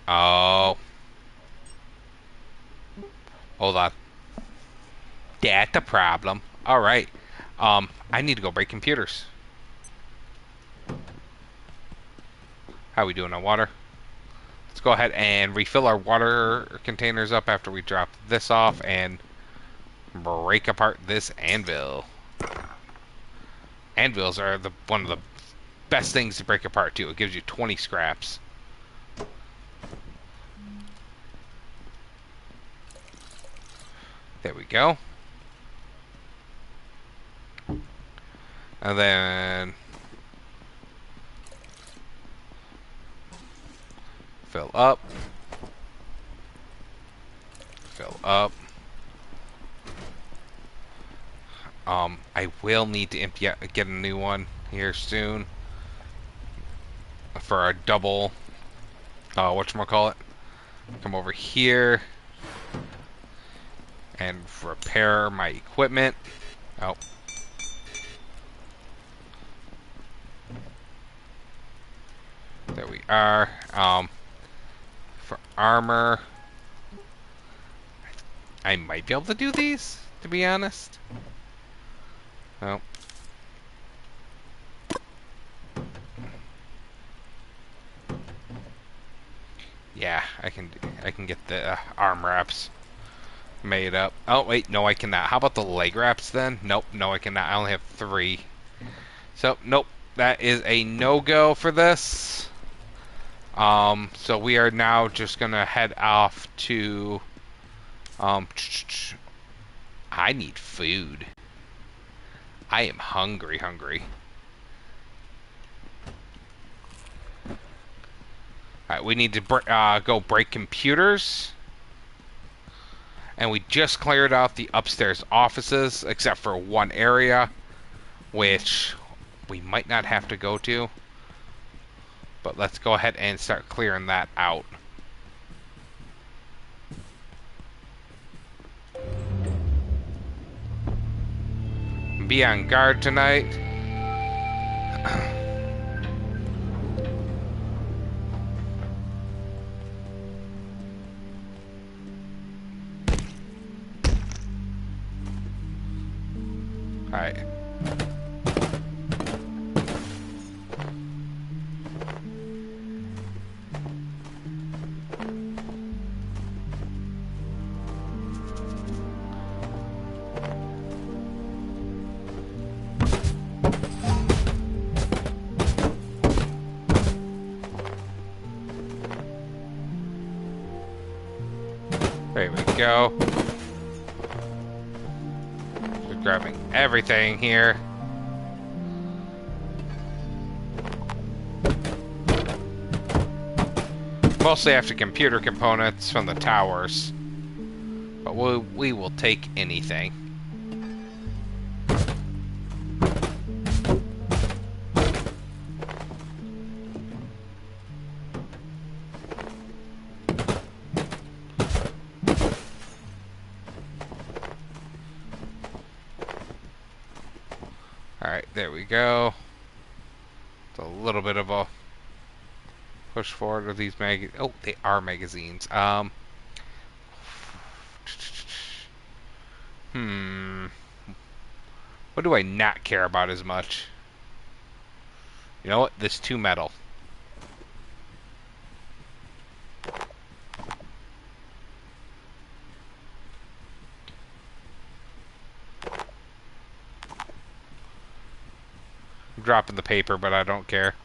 Oh. Hold on. That's the problem. Alright. I need to go break computers. How we doing on water? Let's go ahead and refill our water containers up after we drop this off and break apart this anvil. Anvils are one of the best things to break apart too. It gives you 20 scraps. There we go. And then fill up. Fill up. I will need to get a new one here soon for our double. Whatchamacallit? Come over here and repair my equipment. Oh. There we are. For armor, I might be able to do these, to be honest. Oh. Yeah, I can get the arm wraps made up. Oh wait, no I cannot. How about the leg wraps then? Nope, no I cannot. I only have 3. So nope, that is a no-go for this. So we are now just gonna head off to I need food. I am hungry. Alright, we need to go break computers. And we just cleared out the upstairs offices, except for one area, which we might not have to go to. But let's go ahead and start clearing that out. Be on guard tonight. Alright. There we go. We're grabbing everything here. Mostly after computer components from the towers. But we will take anything. Alright, there we go. It's a little bit of a push forward of these oh, they are magazines. What do I not care about as much? You know what? This 2 metal. I'm dropping the paper, but I don't care.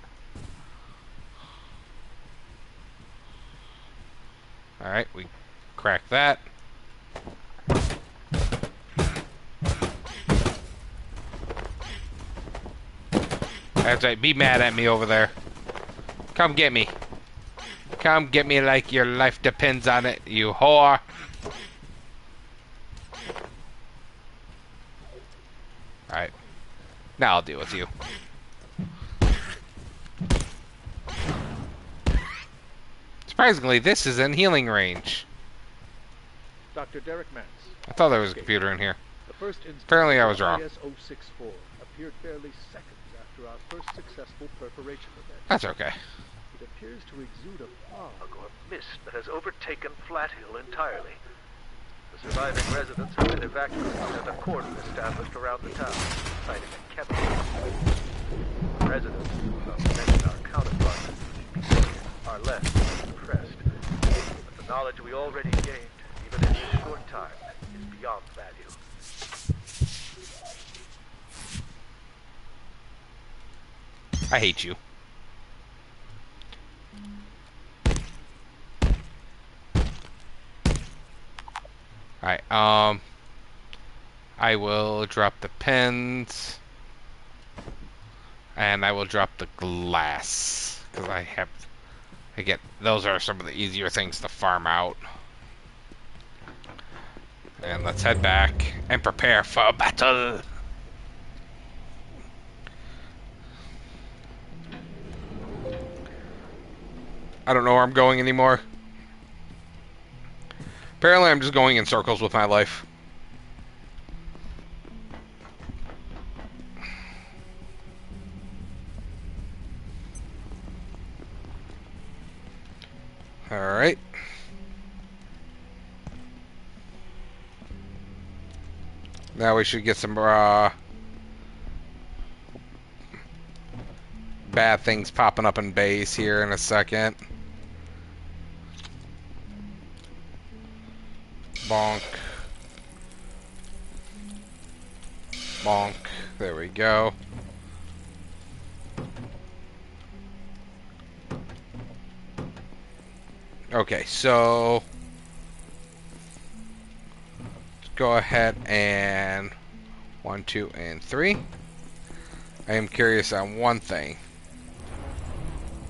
Alright, we cracked that. That's right, be mad at me over there. Come get me. Come get me like your life depends on it, you whore. Alright. Now I'll deal with you. Surprisingly, this is in healing range. Dr. Derek Mance. I thought there was a computer in here. The first instance Apparently I of was wrong. IS-064 appeared barely seconds after our first successful perforation event. That's okay. It appears to exude a fog or mist that has overtaken Flat Hill entirely. The surviving residents have been evacuated and a cordon established around the town, citing a chemical. The residents, not to mention our counterparts, are less impressed. But the knowledge we already gained, even in this short time, is beyond value. I hate you. Alright, I will drop the pens. And I will drop the glass. Because those are some of the easier things to farm out. And let's head back and prepare for battle. I don't know where I'm going anymore. Apparently I'm just going in circles with my life. Alright. Now we should get some bad things popping up in base here in a second. Bonk. Bonk. There we go. Okay, so let's go ahead and 1, 2, and 3. I am curious on one thing.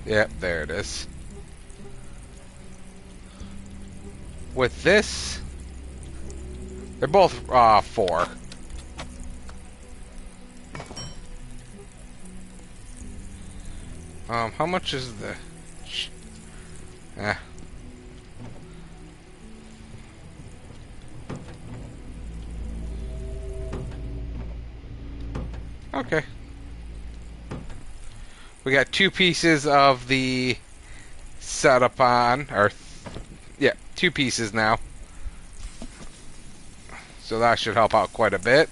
Yep, there it is. With this, they're both 4. How much is the? Eh. Okay. We got 2 pieces of the setup on, or yeah, 2 pieces now. So that should help out quite a bit.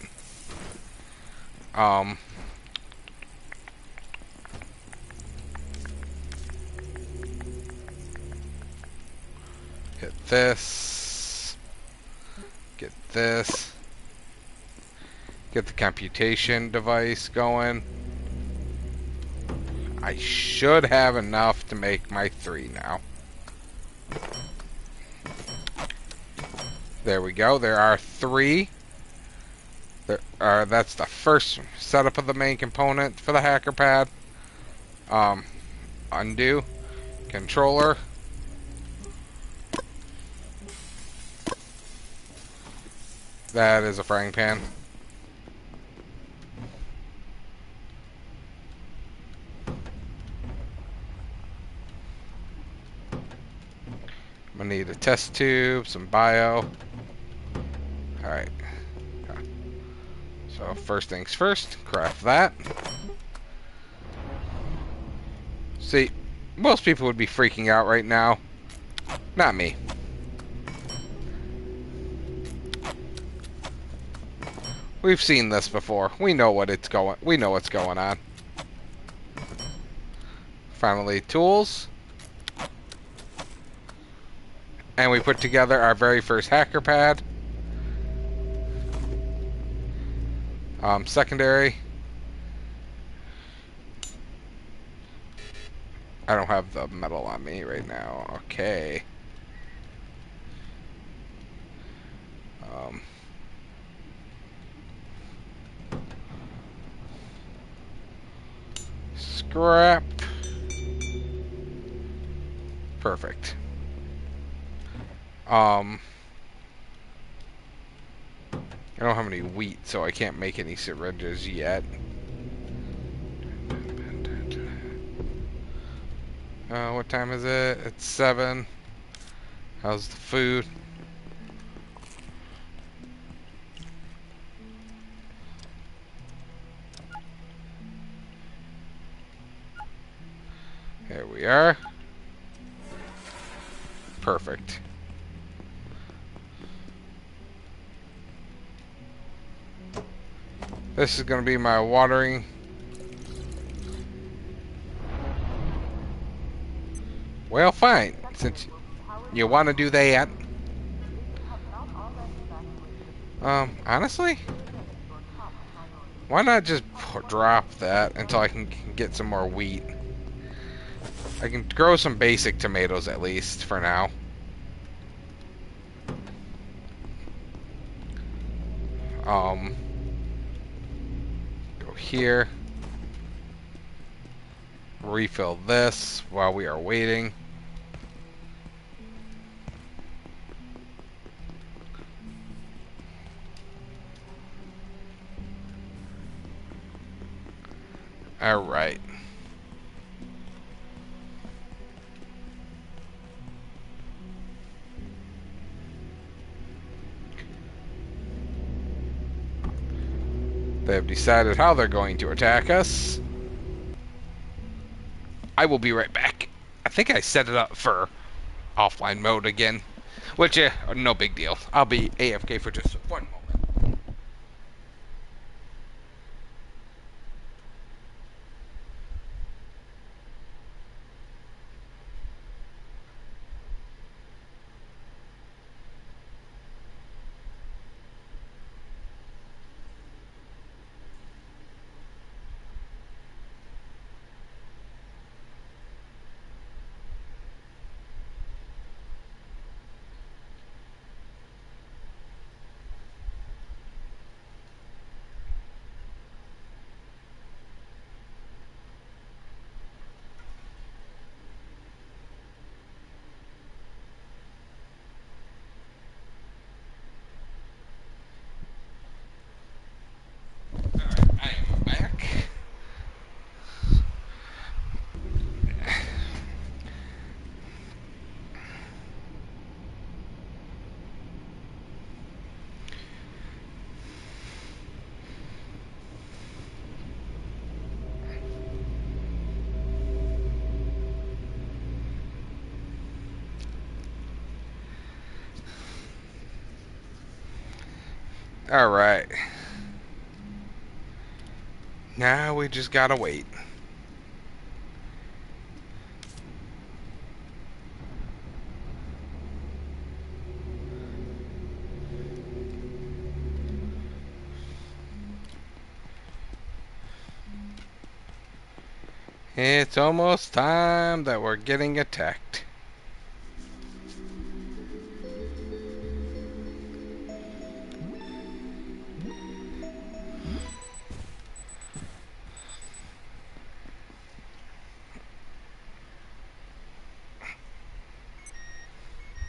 Hit this. Get this. Get the computation device going. I should have enough to make my 3 now. There we go. There are 3. That's the first setup of the main component for the hacker pad. Undo. Controller. That is a frying pan. I'm gonna need a test tube, some bio. Alright. So first things first, craft that. See, most people would be freaking out right now. Not me. We've seen this before. We know what's going on. Finally, tools. And we put together our very first hacker pad. Secondary. I don't have the metal on me right now. Okay. Scrap. Perfect. I don't have any wheat, so I can't make any syringes yet. What time is it? It's 7. How's the food? There we are. Perfect. This is going to be my watering. Well, fine. Since you want to do that. Honestly? Why not just drop that until I can get some more wheat? I can grow some basic tomatoes at least for now. Go here. Refill this while we are waiting. All right. They have decided how they're going to attack us. I will be right back. I think I set it up for offline mode again, which no big deal. I'll be AFK for just 1 moment. Alright. Now we just gotta wait. It's almost time that we're getting attacked.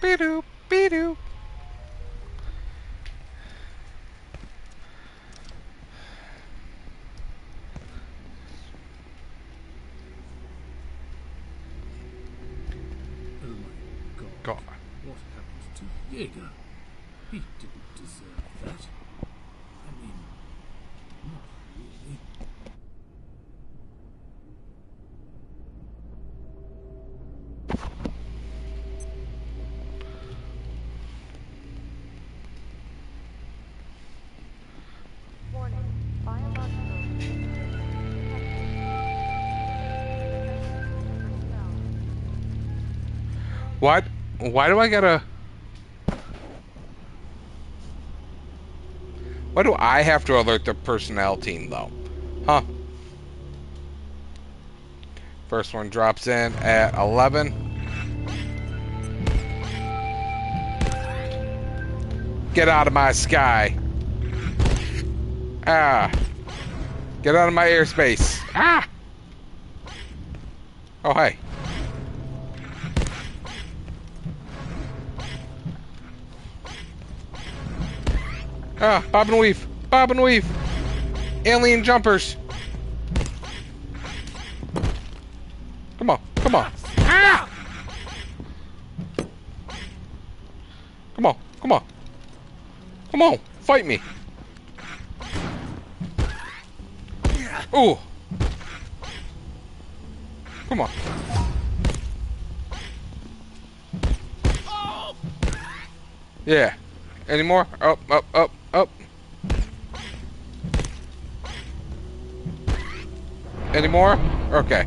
Be-doo, be-doo. Oh my god. God. What happened to Jaeger? He didn't deserve that. I mean, not really. Warning. Biological. What? Why do I gotta... Why do I have to alert the personnel team, though? Huh? First one drops in at 11. Get out of my sky. Ah. Get out of my airspace. Ah! Oh, hey. Ah, bob and weave. Bob and weave. Alien jumpers. Come on. Come on. Ah! Come on. Come on. Come on. Fight me. Ooh. Come on. Yeah. Any more? Up, up, up, up. Any more? Okay.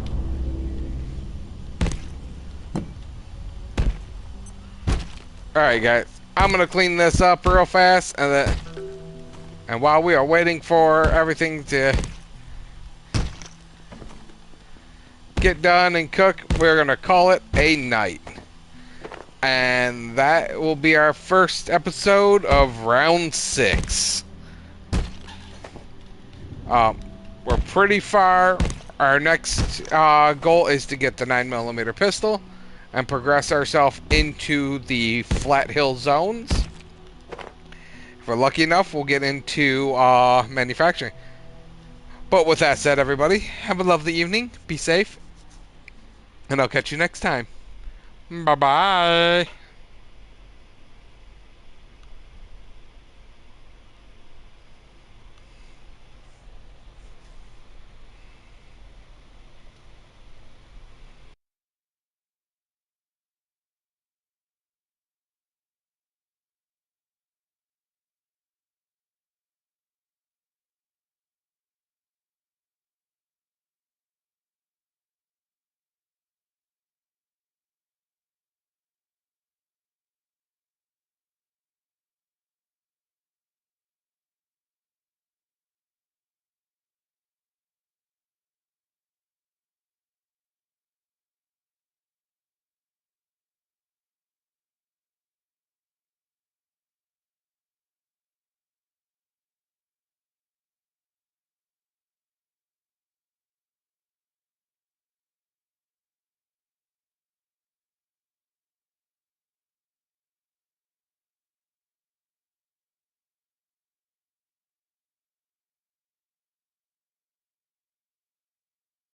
Alright, guys. I'm gonna clean this up real fast, and while we are waiting for everything to get done and cook, we're gonna call it a night. And that will be our first episode of round 6. We're pretty far. Our next goal is to get the 9mm pistol and progress ourselves into the flat hill zones. If we're lucky enough, we'll get into manufacturing. But with that said, everybody, have a lovely evening. Be safe. And I'll catch you next time. Bye-bye.